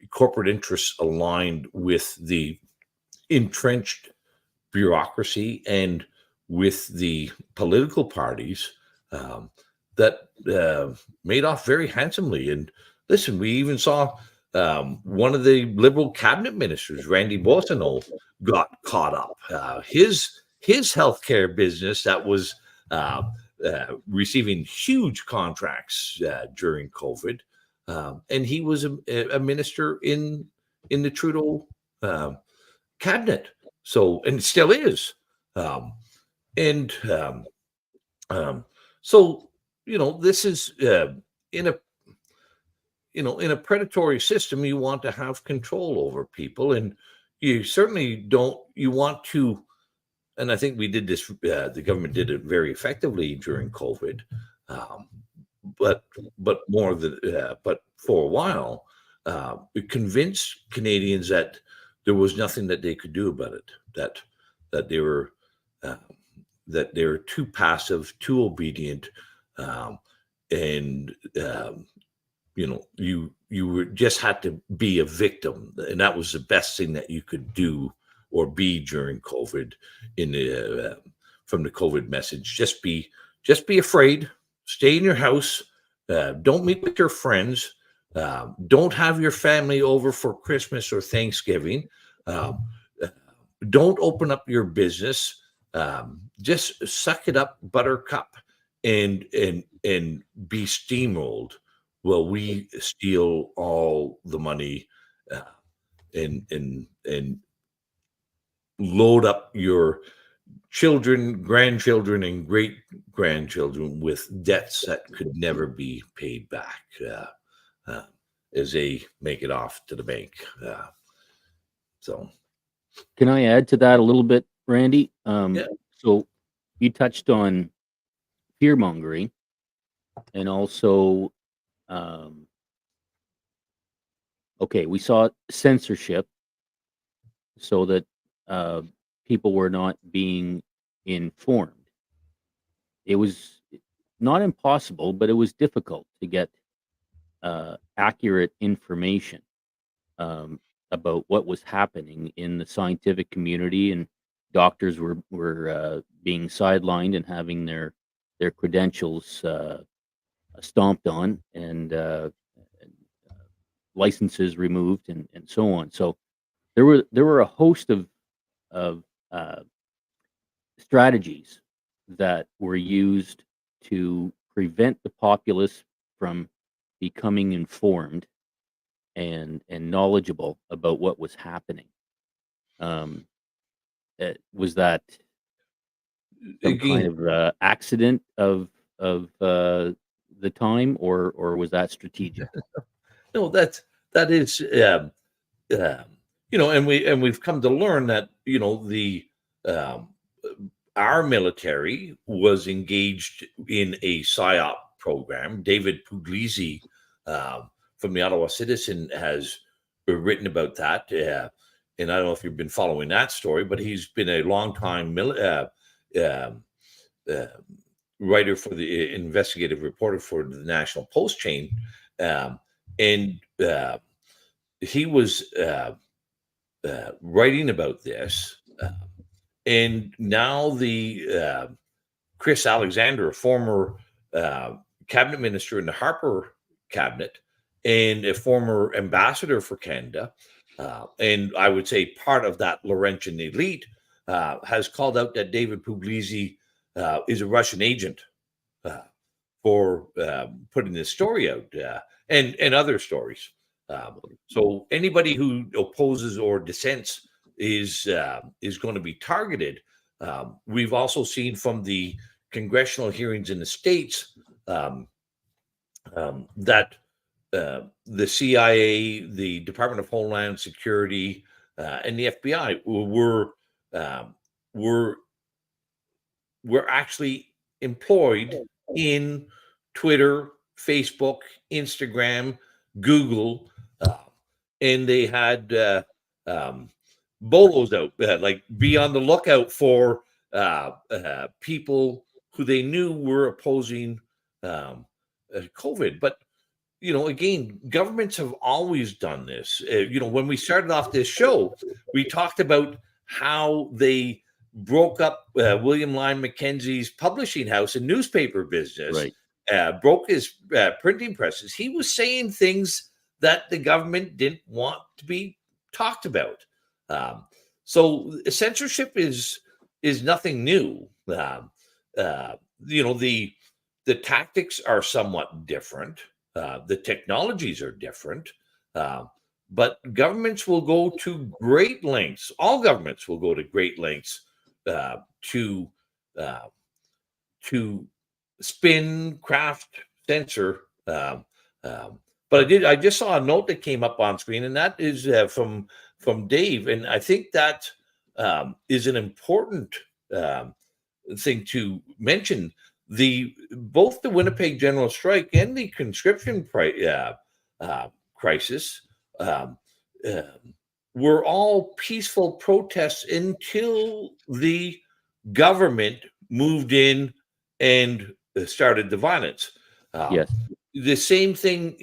corporate interests aligned with the entrenched bureaucracy and with the political parties that made off very handsomely. And listen, we even saw one of the Liberal cabinet ministers, Randy Boissonnault, got caught up. His healthcare business that was receiving huge contracts during COVID, and he was a minister in the Trudeau cabinet. So, and still is. So this is in a predatory system. You want to have control over people, and you certainly don't. You want to, and I think we did this. The government did it very effectively during COVID, but for a while, it convinced Canadians that there was nothing that they could do about it. That they were too passive, too obedient, and you just had to be a victim, and that was the best thing that you could do or be during COVID. From the COVID message, just be afraid, stay in your house, don't meet with your friends, don't have your family over for Christmas or Thanksgiving, don't open up your business. Just suck it up, buttercup, and be steamrolled while we steal all the money and load up your children, grandchildren, and great grandchildren with debts that could never be paid back as they make it off to the bank. So, can I add to that a little bit, Randy? Yeah. So you touched on fear mongering, and also, we saw censorship, so that people were not being informed. It was not impossible, but it was difficult to get accurate information about what was happening in the scientific community, and doctors were being sidelined and having their credentials stomped on, and licenses removed, and so on. So there were a host of strategies that were used to prevent the populace from becoming informed and knowledgeable about what was happening. Was that some kind of accident of the time, or was that strategic? No, that is, and we've come to learn that the our military was engaged in a PSYOP program. David Puglisi from the Ottawa Citizen has written about that, and I don't know if you've been following that story, but he's been a long time writer for the investigative reporter for the National Post chain, and he was writing about this, and now the Chris Alexander, a former cabinet minister in the Harper cabinet and a former ambassador for Canada, and I would say part of that Laurentian elite, has called out that David Puglisi is a Russian agent for putting this story out, and other stories. So anybody who opposes or dissents is going to be targeted. We've also seen from the congressional hearings in the states that the CIA, the Department of Homeland Security, and the FBI were actually employed in Twitter, Facebook, Instagram, Google, and they had bolos out, like be on the lookout for people who they knew were opposing COVID. But again, governments have always done this. When we started off this show, we talked about how they broke up William Lyon Mackenzie's publishing house and newspaper business, Right. broke his printing presses. He was saying things that the government didn't want to be talked about. So censorship is nothing new. The tactics are somewhat different. The technologies are different. But governments will go to great lengths. All governments will go to great lengths to spin, craft, censor. But I just saw a note that came up on screen, and that is from Dave, and I think that is an important thing to mention. Both the Winnipeg General Strike and the conscription crisis were all peaceful protests until the government moved in and started the violence. Yes. The same thing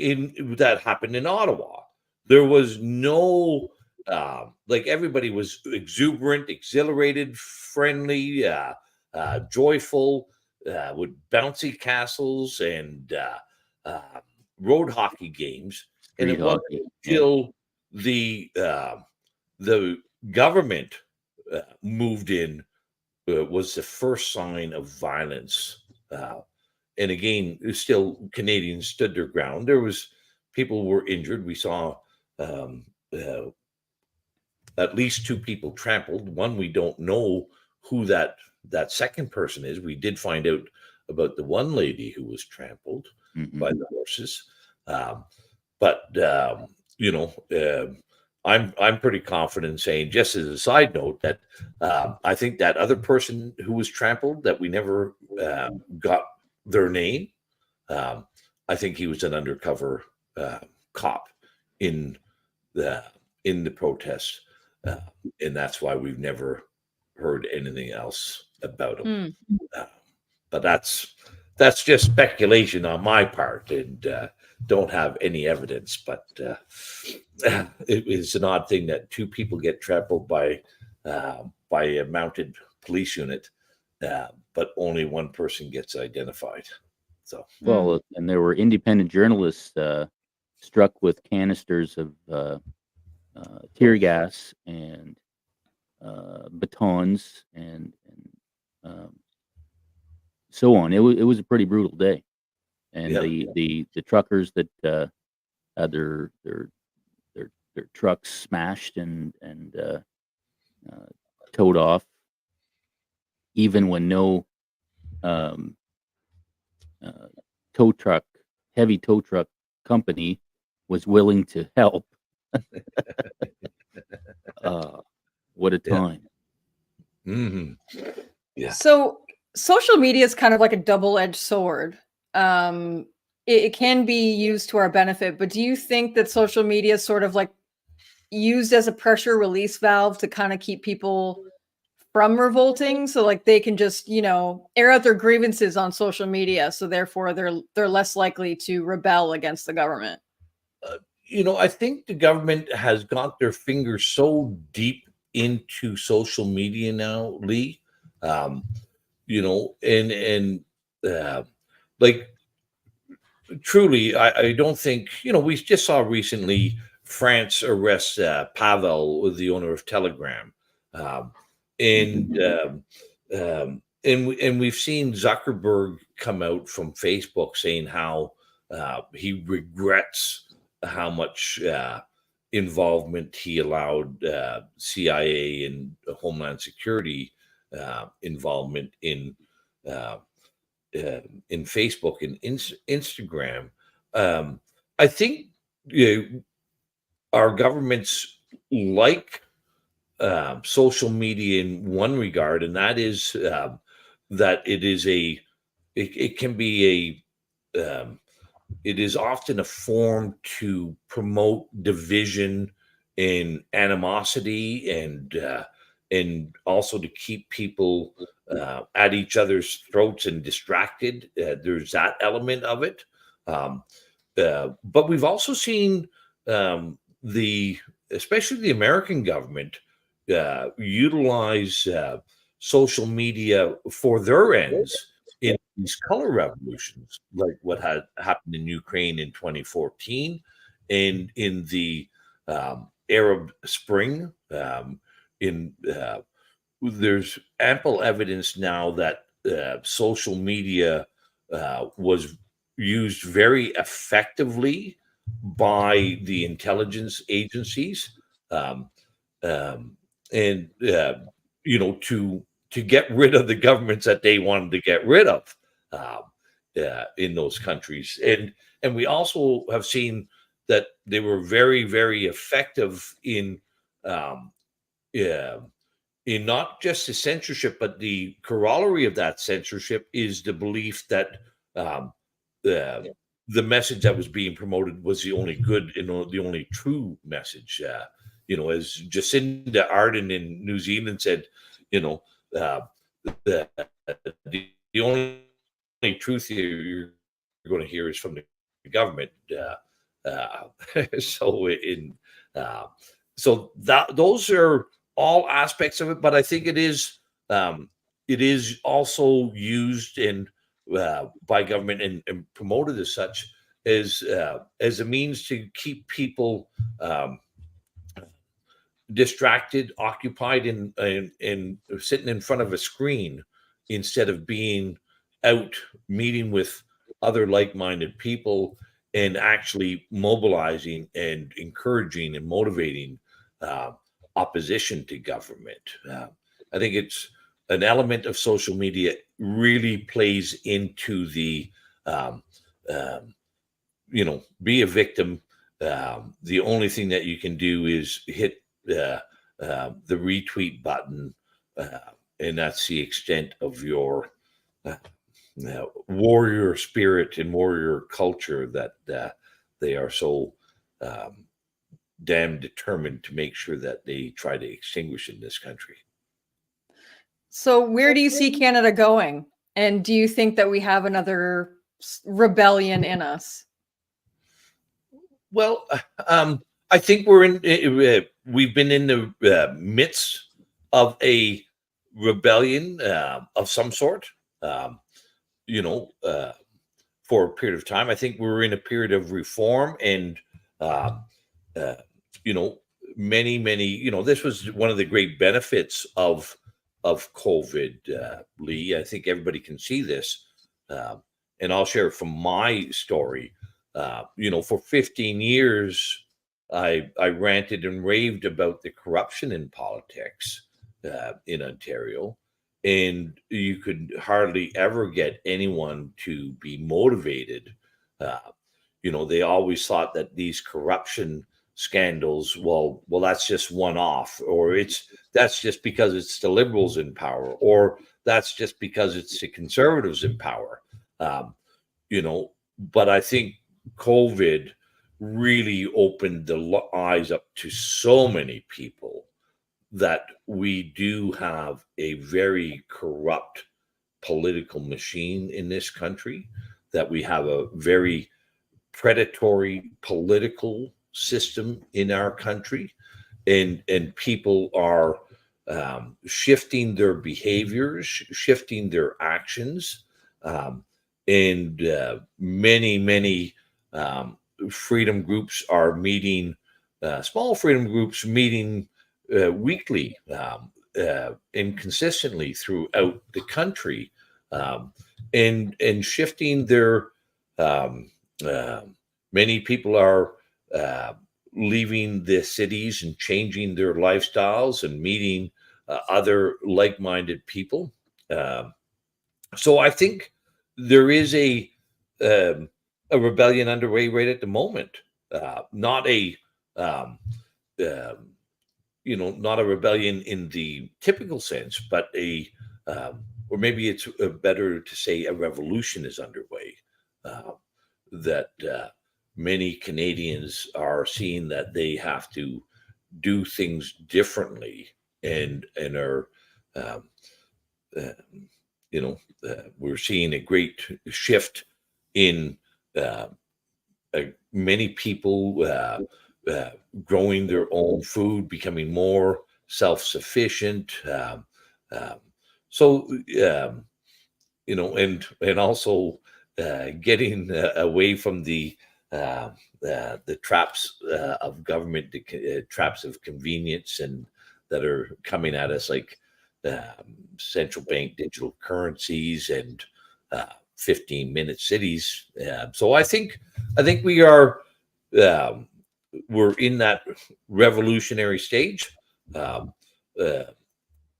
that happened in Ottawa. There was no everybody was exuberant, exhilarated, friendly, joyful, with bouncy castles and road hockey games. And it wasn't until the government moved in was the first sign of violence. And again, still Canadians stood their ground. There was people were injured. We saw at least 2 people trampled. One, we don't know who that second person is. We did find out about the one lady who was trampled by the horses. I'm pretty confident in saying, just as a side note, that I think that other person who was trampled, that we never got their name, I think he was an undercover cop in the protest, and that's why we've never heard anything else about him. But that's just speculation on my part, and don't have any evidence. But it is an odd thing that 2 people get trampled by a mounted police unit, but only one person gets identified. So and there were independent journalists struck with canisters of tear gas and batons and so on. It was a pretty brutal day, and the truckers that had their trucks smashed and towed off, even when no heavy tow truck company was willing to help. What a time. Yeah. So social media is kind of like a double-edged sword. It can be used to our benefit, but do you think that social media is sort of like used as a pressure release valve to kind of keep people from revolting, so like they can just air out their grievances on social media, so therefore they're less likely to rebel against the government? I think the government has got their fingers so deep into social media now, Lee. Truly, I don't think, we just saw recently France arrest Pavel, the owner of Telegram. And we've seen Zuckerberg come out from Facebook saying how he regrets how much involvement he allowed CIA and Homeland Security involvement in Facebook and Instagram. I think our governments like social media in one regard, and that is that it can be it is often a form to promote division and animosity, and also to keep people at each other's throats and distracted. There's that element of it. But we've also seen especially the American government, utilize social media for their ends in these color revolutions, like what had happened in Ukraine in 2014, and in the Arab Spring. There's ample evidence now that social media was used very effectively by the intelligence agencies, um, and to get rid of the governments that they wanted to get rid of in those countries. And we also have seen that they were very, very effective um, uh, in not just the censorship, but the corollary of that censorship is the belief that um, the message that was being promoted was the only good and the only true message. As Jacinda Ardern in New Zealand said, uh, the, the only truth you're going to hear is from the government. So uh, so that those are all aspects of it, but I think it is also used by government and promoted as such as a means to keep people distracted, occupied, and sitting in front of a screen instead of being out meeting with other like-minded people and actually mobilizing and encouraging and motivating uh, opposition to government. I think it's an element of social media really plays into the um, um, be a victim. The only thing that you can do is hit the retweet button, and that's the extent of your warrior spirit and warrior culture that they are so um, damn determined to make sure that they try to extinguish in this country. So where do you see Canada going? And do you think that we have another rebellion in us? Well, I think we've been in the midst of a rebellion of some sort, um, for a period of time. I think we're in a period of reform, and um, uh, you know, many, this was one of the great benefits of COVID, Lee. I think everybody can see this, and I'll share from my story. For 15 years, I ranted and raved about the corruption in politics in Ontario, and you could hardly ever get anyone to be motivated. Uh, they always thought that these corruption scandals, well, that's just one off, or that's just because it's the Liberals in power, or that's just because it's the Conservatives in power. Um, but I think COVID really opened the eyes up to so many people that we do have a very corrupt political machine in this country, that we have a very predatory political system in our country, and people are shifting their behaviors, shifting their actions, and many freedom groups are meeting, small freedom groups meeting weekly and consistently throughout the country, and shifting their um, many people are leaving the cities and changing their lifestyles and meeting other like-minded people. So I think there is a rebellion underway right at the moment. Not a not a rebellion in the typical sense, but or maybe it's better to say a revolution is underway. That many Canadians are seeing that they have to do things differently, and are um, uh, we're seeing a great shift in uh, many people growing their own food, becoming more self-sufficient. Um, so and also getting away from the traps of government, the traps of convenience, and that are coming at us, like central bank digital currencies and 15-minute cities. So I think um, we're in that revolutionary stage. Um, uh,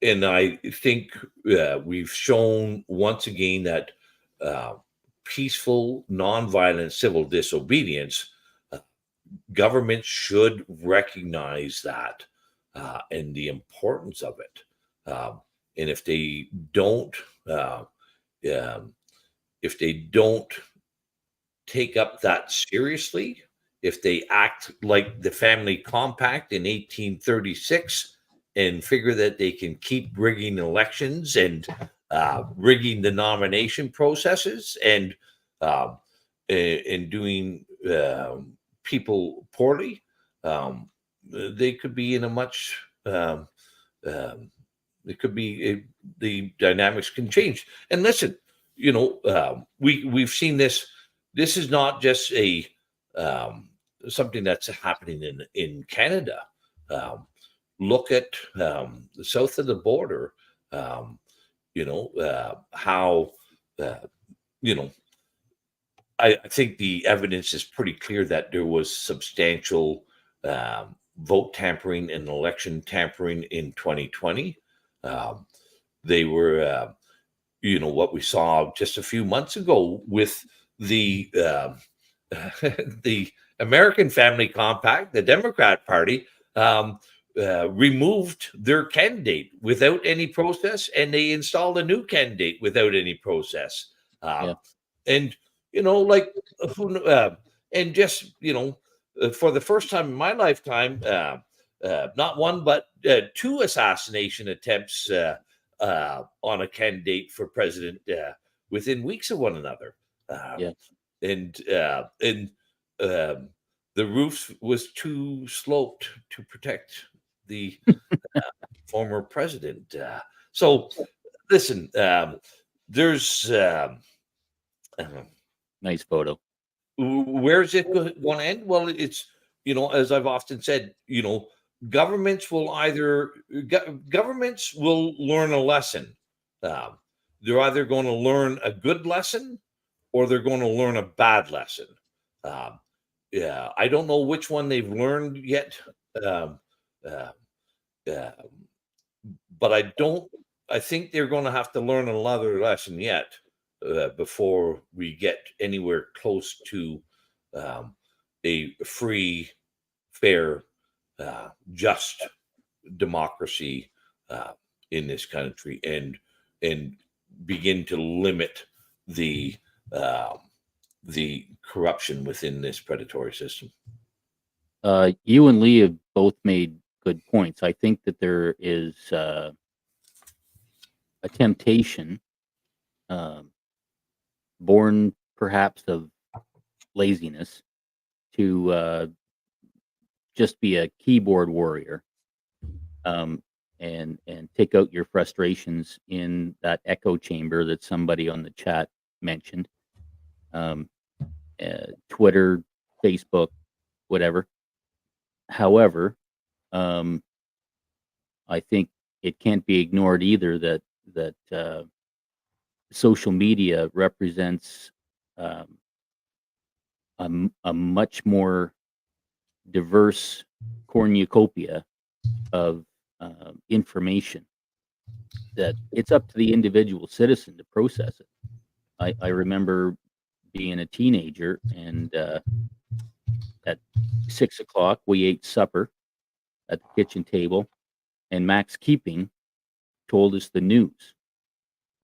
and I think we've shown once again that uh, peaceful, nonviolent civil disobedience, uh, governments should recognize that and the importance of it. And uh, um, if they don't take up that seriously, if they act like the family compact in 1836 and figure that they can keep rigging elections and rigging the nomination processes uh, and doing people poorly, they could be in a much um, it could be the dynamics can change. And listen, we've seen this. This is not just a something that's happening in Canada. Um, Look at the south of the border. How uh, you know. I think the evidence is pretty clear that there was substantial vote tampering and election tampering in 2020. Um, they were, what we saw just a few months ago with the the American Family Compact, the Democrat Party, um, removed their candidate without any process, and they installed a new candidate without any process. Yeah. And like and just for the first time in my lifetime, not one but two assassination attempts on a candidate for president within weeks of one another. Yeah. And um, the roof was too sloped to protect the former president. So listen, there's uh, Nice photo. where's it going to end? Well, it's as I've often said, governments will governments will learn a lesson. Um, they're either going to learn a good lesson or they're going to learn a bad lesson. Um, yeah, I don't know which one they've learned yet, um, uh, uh, but I think they're going to have to learn another lesson yet before we get anywhere close to um, a free, fair, just democracy uh, in this country, and begin to limit the uh, the corruption within this predatory system. You and Lee have both made good points. I think that there is a temptation, born perhaps of laziness, to just be a keyboard warrior, and take out your frustrations in that echo chamber that somebody on the chat mentioned. Twitter, Facebook, whatever. However, I think it can't be ignored either that social media represents a much more diverse cornucopia of information that it's up to the individual citizen to process it. I remember being a teenager, and at 6 o'clock we ate supper at the kitchen table, and Max Keeping told us the news,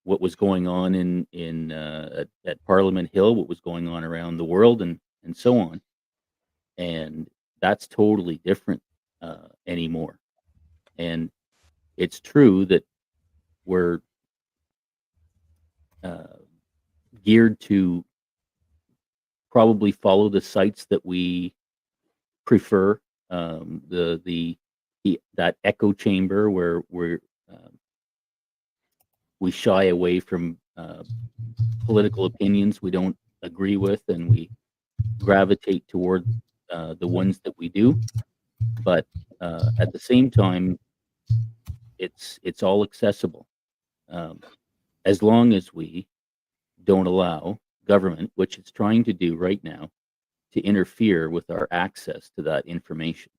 what was going on at Parliament Hill, what was going on around the world, and so on. And that's totally different anymore. And it's true that we're geared to probably follow the sites that we prefer. That echo chamber where we shy away from political opinions we don't agree with, and we gravitate toward the ones that we do. But at the same time, it's all accessible, as long as we don't allow government, which it's trying to do right now, to interfere with our access to that information.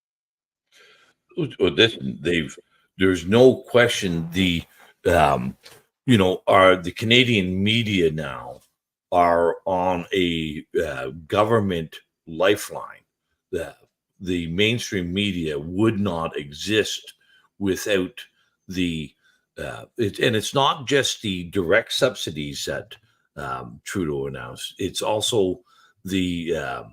There's no question are the Canadian media now are on a government lifeline. The mainstream media would not exist without and it's not just the direct subsidies that Trudeau announced. It's also the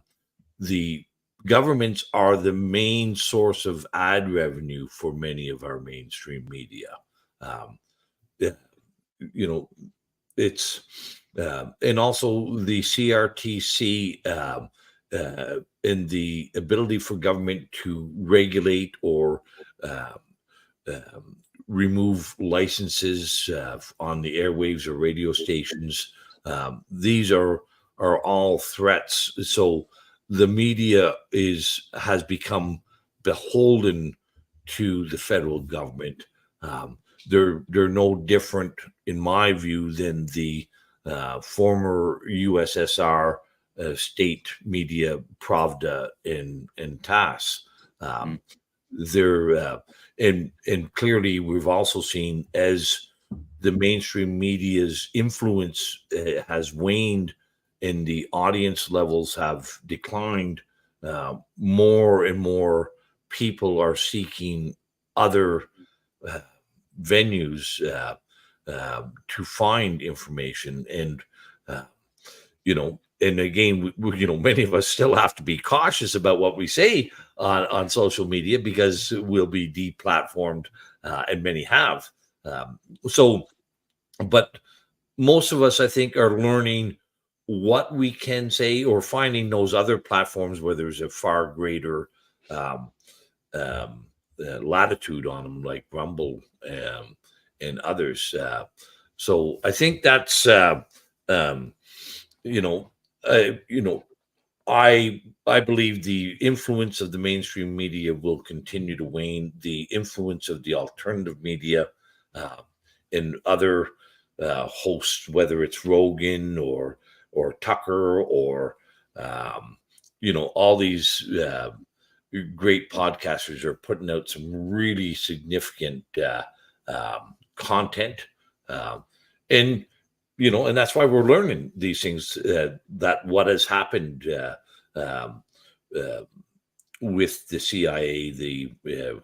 governments are the main source of ad revenue for many of our mainstream media. It's and also the CRTC and the ability for government to regulate or remove licenses on the airwaves or radio stations. These are all threats. So the media has become beholden to the federal government. They're no different, in my view, than the former USSR state media, Pravda and TASS. And clearly, we've also seen as the mainstream media's influence has waned and the audience levels have declined, more and more people are seeking other venues to find information. And and again, many of us still have to be cautious about what we say on social media, because we'll be deplatformed, and many have. But most of us, I think, are learning what we can say, or finding those other platforms where there's a far greater latitude on them, like Rumble and others. So I think that's I believe the influence of the mainstream media will continue to wane. The influence of the alternative media and other hosts, whether it's Rogan or Tucker or all these great podcasters are putting out some really significant content, and that's why we're learning these things, that what has happened with the CIA, the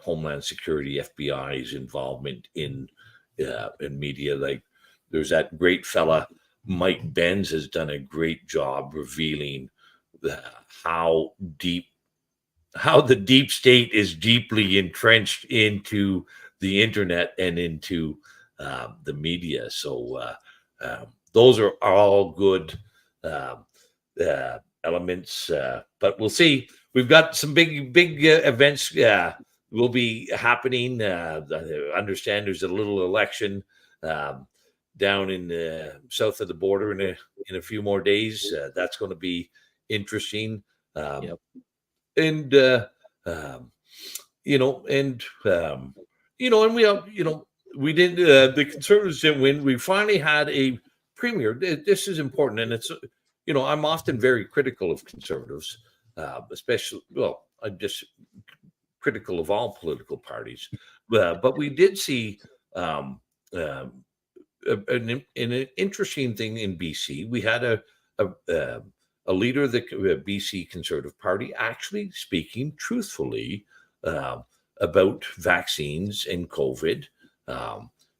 Homeland Security, FBI's involvement in media. Like, there's that great fella Mike Benz has done a great job revealing how the deep state is deeply entrenched into the internet and into the media. So those are all good elements, but we'll see. We've got some big events will be happening. I understand there's a little election down in south of the border in a few more days. That's going to be interesting. Yep. And and we we didn't. The Conservatives didn't win. We finally had a premier. This is important, and it's I'm often very critical of Conservatives, especially I'm just critical of all political parties, but we did see an interesting thing in BC. We had a leader of the BC Conservative Party actually speaking truthfully about vaccines and COVID.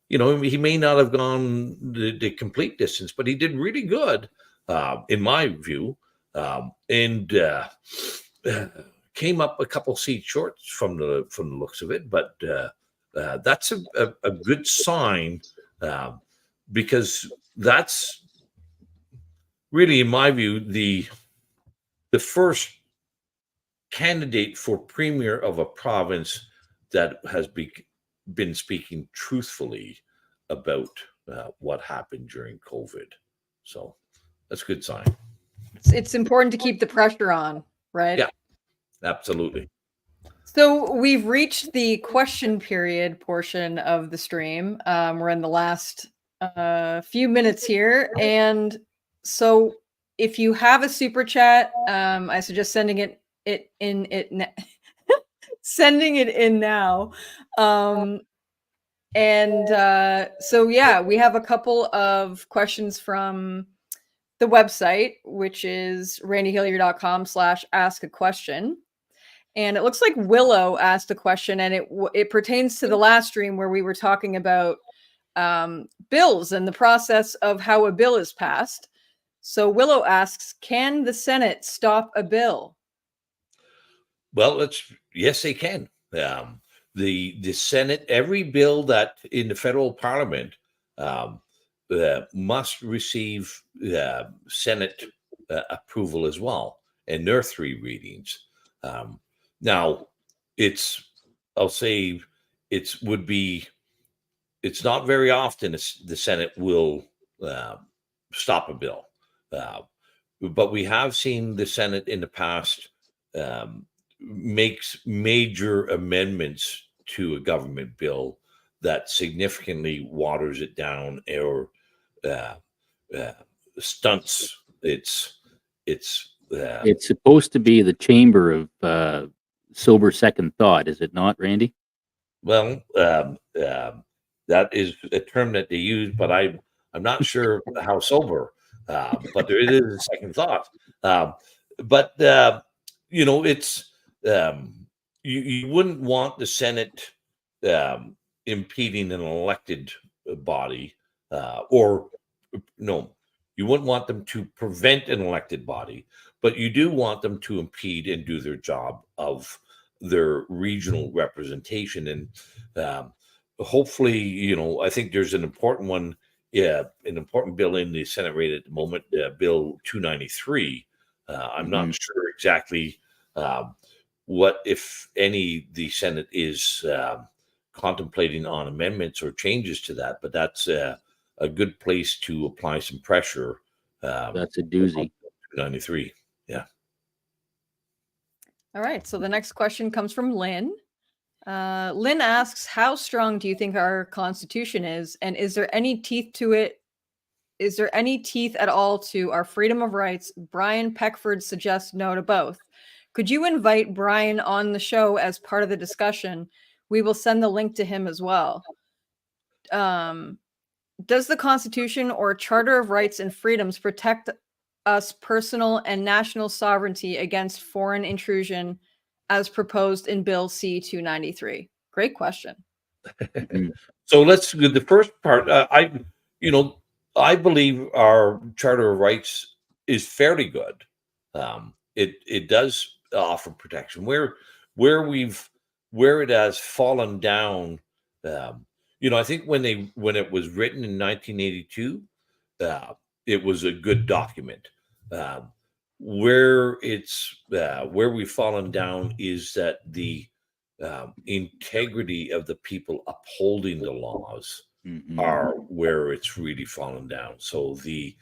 He may not have gone the complete distance, but he did really good, in my view, and came up a couple seats short from the looks of it. But that's a good sign, because that's really, in my view, the first candidate for premier of a province that has been speaking truthfully about what happened during COVID. So that's a good sign. It's important to keep the pressure on, right? Yeah, absolutely. So we've reached the question period portion of the stream. We're in the last few minutes here. And so if you have a super chat, I suggest sending it in sending it in now. So yeah, we have a couple of questions from the website, which is randyhillier.com/ask-a-question. And it looks like Willow asked a question, and it pertains to the last stream where we were talking about bills and the process of how a bill is passed. So Willow asks, can the Senate stop a bill? Well, yes, they can. The Senate, every bill that in the federal parliament must receive Senate approval as well, and there are 3 readings. Now, I'll say it's not very often the Senate will stop a bill, but we have seen the Senate in the past makes major amendments to a government bill that significantly waters it down or stunts its. It's supposed to be the chamber of sober second thought, is it not, Randy? Well, that is a term that they use, but I'm not sure how sober. But there is a second thought. But it's you wouldn't want the Senate impeding an elected body, or no, you wouldn't want them to prevent an elected body, but you do want them to impede and do their job of their regional representation. And hopefully, I think there's an important one, an important bill in the Senate rate at the moment, Bill 293. I'm not sure exactly what, if any, the Senate is contemplating on amendments or changes to that, but that's a good place to apply some pressure. That's a doozy. 293. Yeah. All right. So the next question comes from Lynn. Lynn asks, how strong do you think our Constitution is? And is there any teeth to it? Is there any teeth at all to our freedom of rights? Brian Peckford suggests no to both. Could you invite Brian on the show as part of the discussion? We will send the link to him as well. Does the Constitution or Charter of Rights and Freedoms protect us personal and national sovereignty against foreign intrusion as proposed in Bill C-293? Great question. So let's do the first part. I believe our Charter of Rights is fairly good. It does offer protection where it has fallen down. I think when it was written in 1982, it was a good document. Where we've fallen down is that the integrity of the people upholding the laws are where it's really fallen down. So the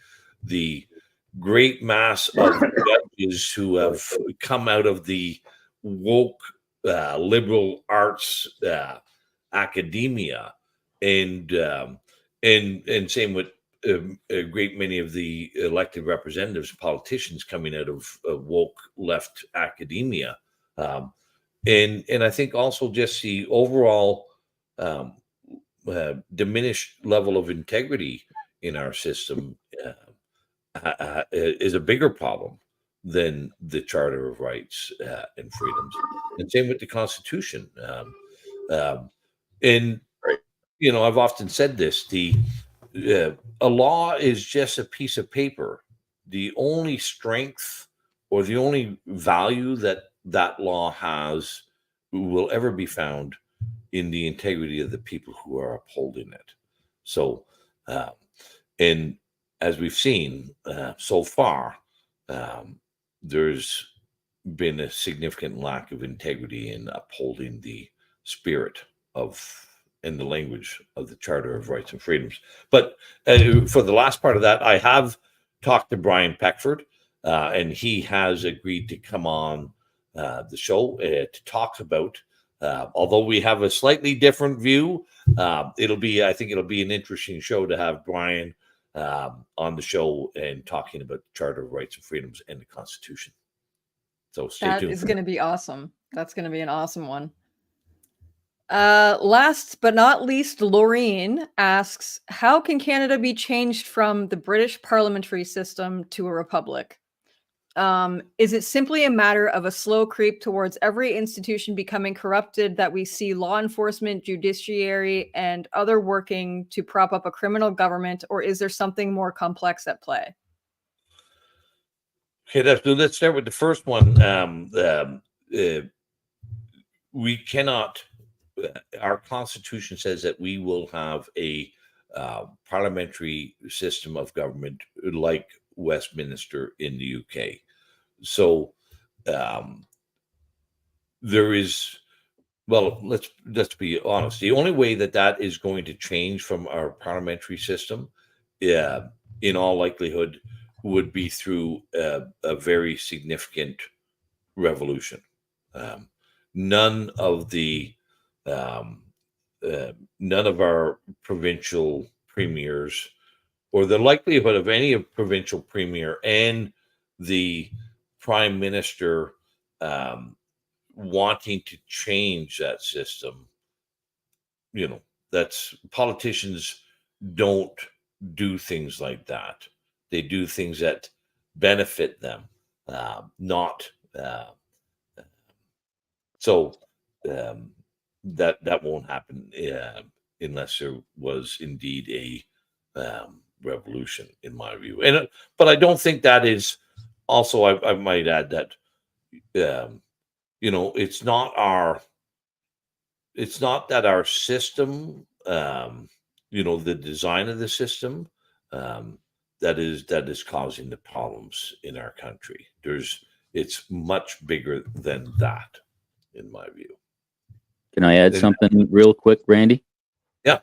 great mass of judges who have come out of the woke liberal arts academia, and same with a great many of the elected representatives, politicians coming out of woke left academia, And I think also just the overall diminished level of integrity in our system is a bigger problem than the Charter of Rights and Freedoms, and same with the Constitution. Um, and Right. I've often said this: a law is just a piece of paper. The only strength or the only value that law has will ever be found in the integrity of the people who are upholding it. So, uh, and as we've seen so far, there's been a significant lack of integrity in upholding the spirit of and the language of the Charter of Rights and Freedoms. But for the last part of that, I have talked to Brian Peckford, and he has agreed to come on the show to talk about. Although we have a slightly different view, I think it'll be an interesting show to have Brian on the show and talking about the Charter of Rights and Freedoms and the Constitution. So stay That tuned. is going to be awesome. That's going to be an awesome one. Last but not least, Laureen asks, how can Canada be changed from the British parliamentary system to a republic? Is it simply a matter of a slow creep towards every institution becoming corrupted that we see law enforcement, judiciary, and other working to prop up a criminal government, or is there something more complex at play? Okay, let's start with the first one. We cannot. Our Constitution says that we will have a parliamentary system of government like Westminster in the UK. So there is. Well, let's be honest. The only way that is going to change from our parliamentary system, in all likelihood, would be through a very significant revolution. None of our provincial premiers, or the likelihood of any of provincial premier and the prime minister wanting to change that system. That's politicians don't do things like that. They do things that benefit them, not. So that won't happen unless there was indeed a revolution, in my view. And but I don't think that is. Also, I might add that it's not that our system, the design of the system, that is causing the problems in our country. It's much bigger than that, in my view. Can I add something real quick, Randy? Yeah.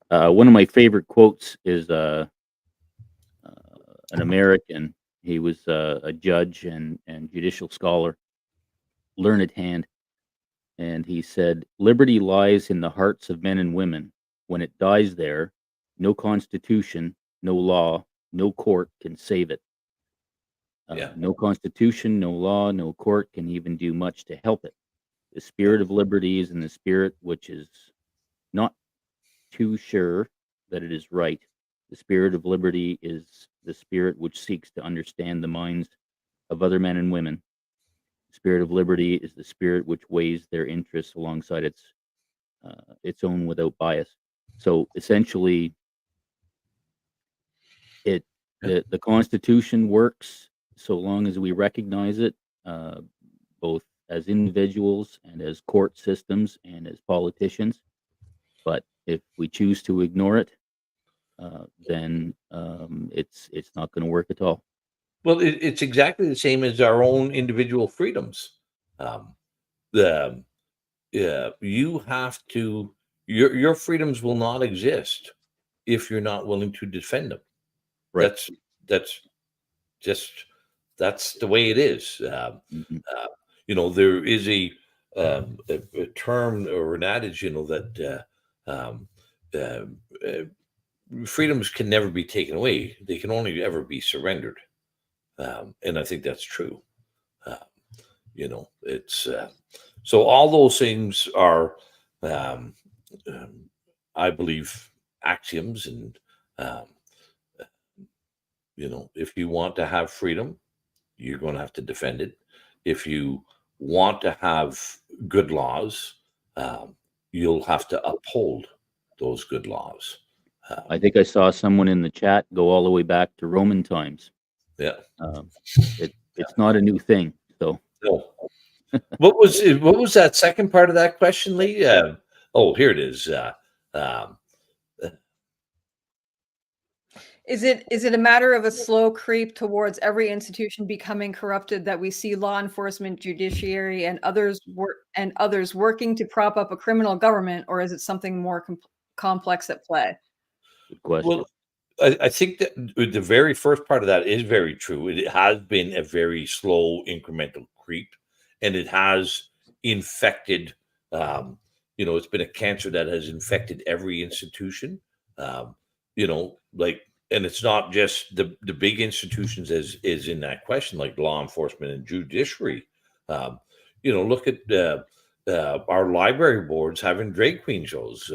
One of my favorite quotes is an American. He was a judge and judicial scholar, learned hand. And he said, "Liberty lies in the hearts of men and women. When it dies there, no constitution, no law, no court can save it. No constitution, no law, no court can even do much to help it. The spirit of liberty is in the spirit which is not too sure that it is right. The spirit of liberty is the spirit which seeks to understand the minds of other men and women. The spirit of liberty is the spirit which weighs their interests alongside its own without bias." So essentially, the Constitution works so long as we recognize it, both as individuals and as court systems and as politicians. But if we choose to ignore it, then it's not going to work at all. Well, it's exactly the same as our own individual freedoms. You have to. Your freedoms will not exist if you're not willing to defend them. Right. That's the way it is. There is a term or an adage, that freedoms can never be taken away. They can only ever be surrendered. And I think that's true. It's so all those things are, um, I believe, axioms, and um, if you want to have freedom, you're going to have to defend it. If you want to have good laws, um, you'll have to uphold those good laws. I think I saw someone in the chat go all the way back to Roman times. Yeah. Um, it's not a new thing. So No. What was that second part of that question, Lee? Oh, here it is. Um, Is it a matter of a slow creep towards every institution becoming corrupted that we see law enforcement, judiciary, and others working to prop up a criminal government, or is it something more complex at play? good question. well, I think that the very first part of that is very true. It has been a very slow incremental creep, and it has infected. It's been a cancer that has infected every institution. Um, like, and it's not just the big institutions as is in that question, like law enforcement and judiciary. Um, look at our library boards having drag queen shows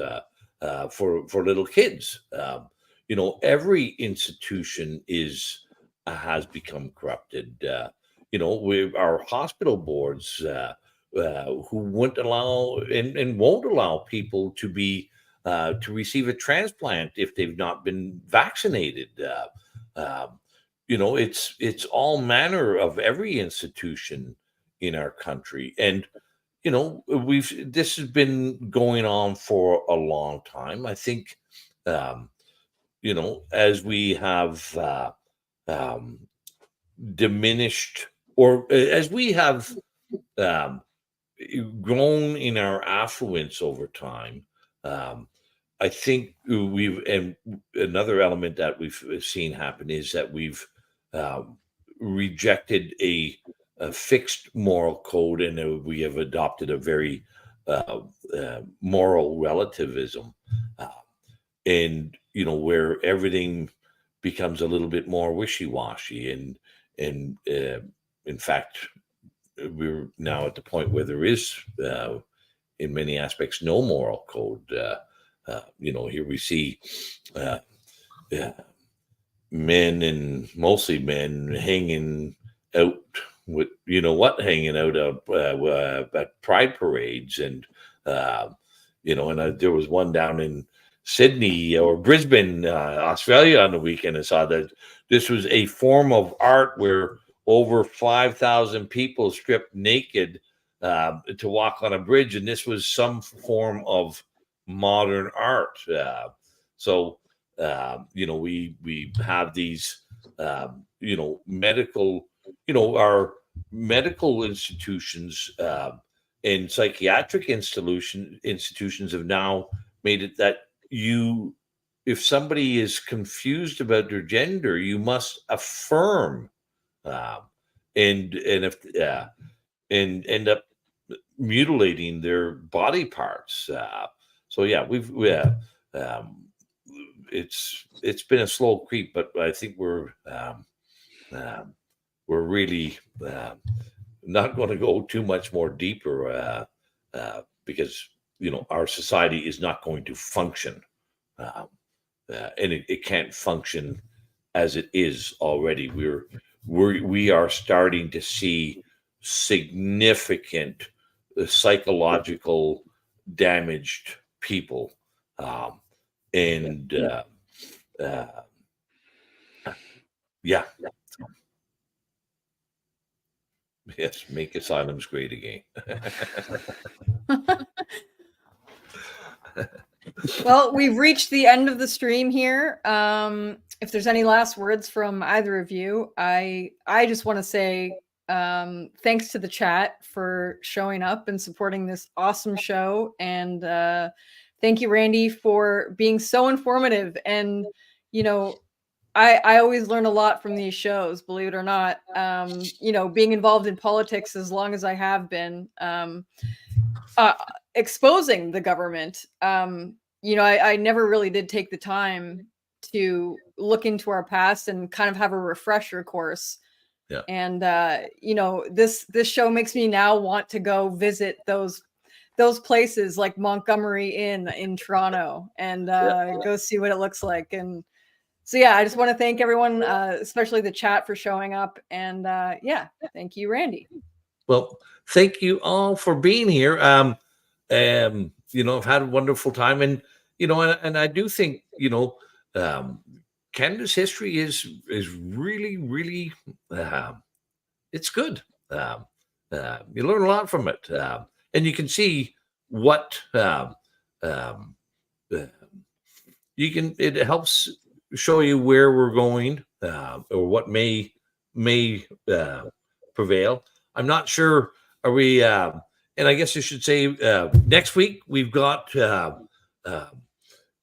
for little kids. Every institution has become corrupted. With our hospital boards who wouldn't allow and won't allow people to receive a transplant if they've not been vaccinated. It's all manner of every institution in our country, and this has been going on for a long time. I think um, as we have um, diminished, or as we have um, grown in our affluence over time, um, I think and another element that we've seen happen is that we've rejected a fixed moral code, and we have adopted a very moral relativism. Uh, and where everything becomes a little bit more wishy-washy, and in fact we're now at the point where there is in many aspects no moral code. Here we see uh, uh, men, and mostly men, hanging out with hanging out at pride parades, and there was one down in Sydney or Brisbane, Australia, on the weekend. I saw that this was a form of art where over 5,000 people stripped naked to walk on a bridge, and this was some form of modern art. We have these medical, our medical institutions and psychiatric institutions have now made it that if somebody is confused about their gender, you must affirm, um, and end up mutilating their body parts. So yeah, it's been a slow creep, but I think we're really not going to go too much more deeper because our society is not going to function, and it can't function as it is already. We are starting to see significant psychological damaged people, and uh, yeah. Yes, make asylums great again. Well, we've reached the end of the stream here. If there's any last words from either of you, I just want to say thanks to the chat for showing up and supporting this awesome show, and thank you, Randy, for being so informative. And I always learn a lot from these shows, believe it or not. Being involved in politics as long as I have been, exposing the government. I never really did take the time to look into our past and kind of have a refresher course And this show makes me now want to go visit those places like Montgomery Inn in Toronto and go see what it looks like. And so, I just want to thank everyone, especially the chat, for showing up. And thank you, Randy. Well, thank you all for being here. I've had a wonderful time, and and I do think Canada's history is really, really it's good. You learn a lot from it, and you can see what it helps show you where we're going, or what may prevail. I'm not sure. Are we? And I guess I should say next week we've got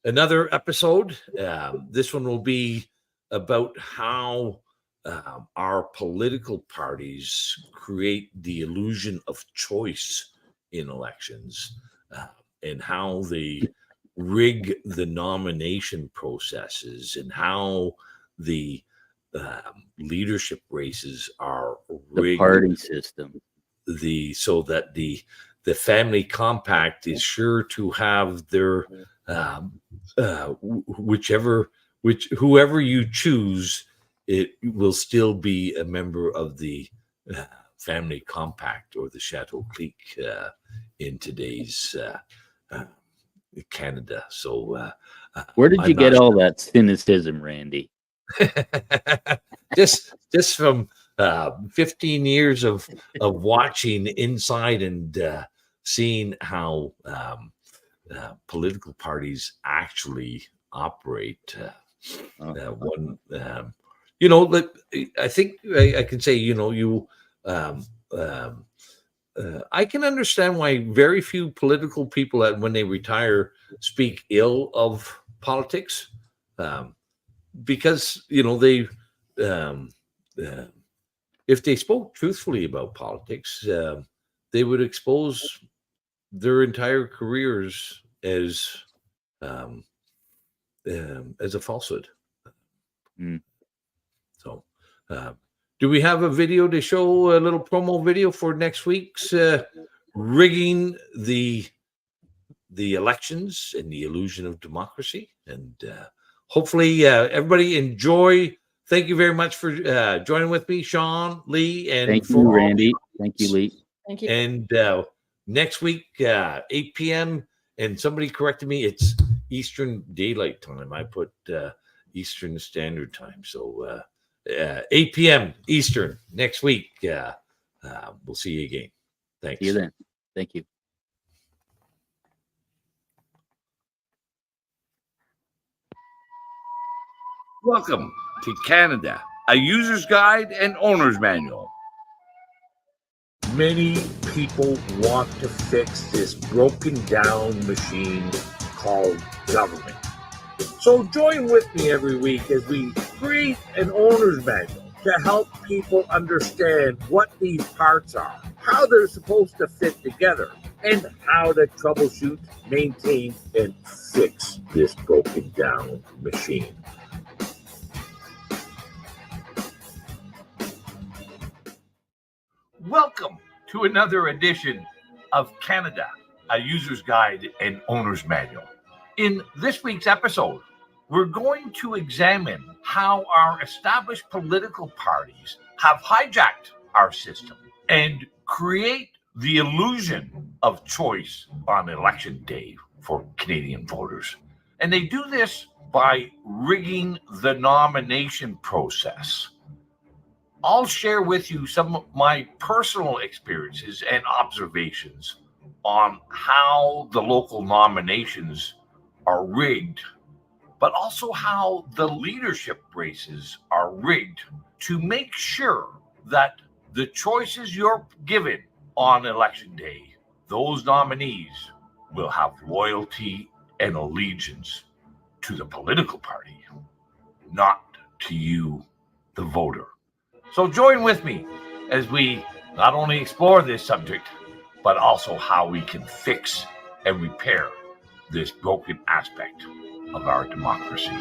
another episode. This one will be about how our political parties create the illusion of choice in elections, and how they rig the nomination processes, and how the leadership races are rigged. The party system. So that the family compact is sure to have their whoever you choose, it will still be a member of the family compact or the Chateau clique in today's Canada. So where did you get all that cynicism, Randy? just from 15 years of watching inside and seeing how political parties actually operate. I think I can say, I can understand why very few political people, when they retire, speak ill of politics, because they if they spoke truthfully about politics, they would expose their entire careers as a falsehood. So, do we have a video to show, a little promo video for next week's rigging the elections and the illusion of democracy? And hopefully everybody enjoy. Thank you very much for joining with me, Sean, Lee, and thank you, Randy. Thank you, Lee. Thank you. And next week, 8 p.m. And somebody corrected me. It's Eastern Daylight Time. I put Eastern Standard Time. So 8 p.m. Eastern next week. We'll see you again. Thanks. See you then. Thank you. Welcome to Canada, a user's guide and owner's manual. Many people want to fix this broken down machine called government. So join with me every week as we create an owner's manual to help people understand what these parts are, how they're supposed to fit together, and how to troubleshoot, maintain, and fix this broken down machine. Welcome to another edition of Canada, a user's guide and owner's manual. In this week's episode, we're going to examine how our established political parties have hijacked our system and create the illusion of choice on election day for Canadian voters. And they do this by rigging the nomination process. I'll share with you some of my personal experiences and observations on how the local nominations are rigged, but also how the leadership races are rigged to make sure that the choices you're given on election day, those nominees will have loyalty and allegiance to the political party, not to you, the voter. So join with me as we not only explore this subject, but also how we can fix and repair this broken aspect of our democracy.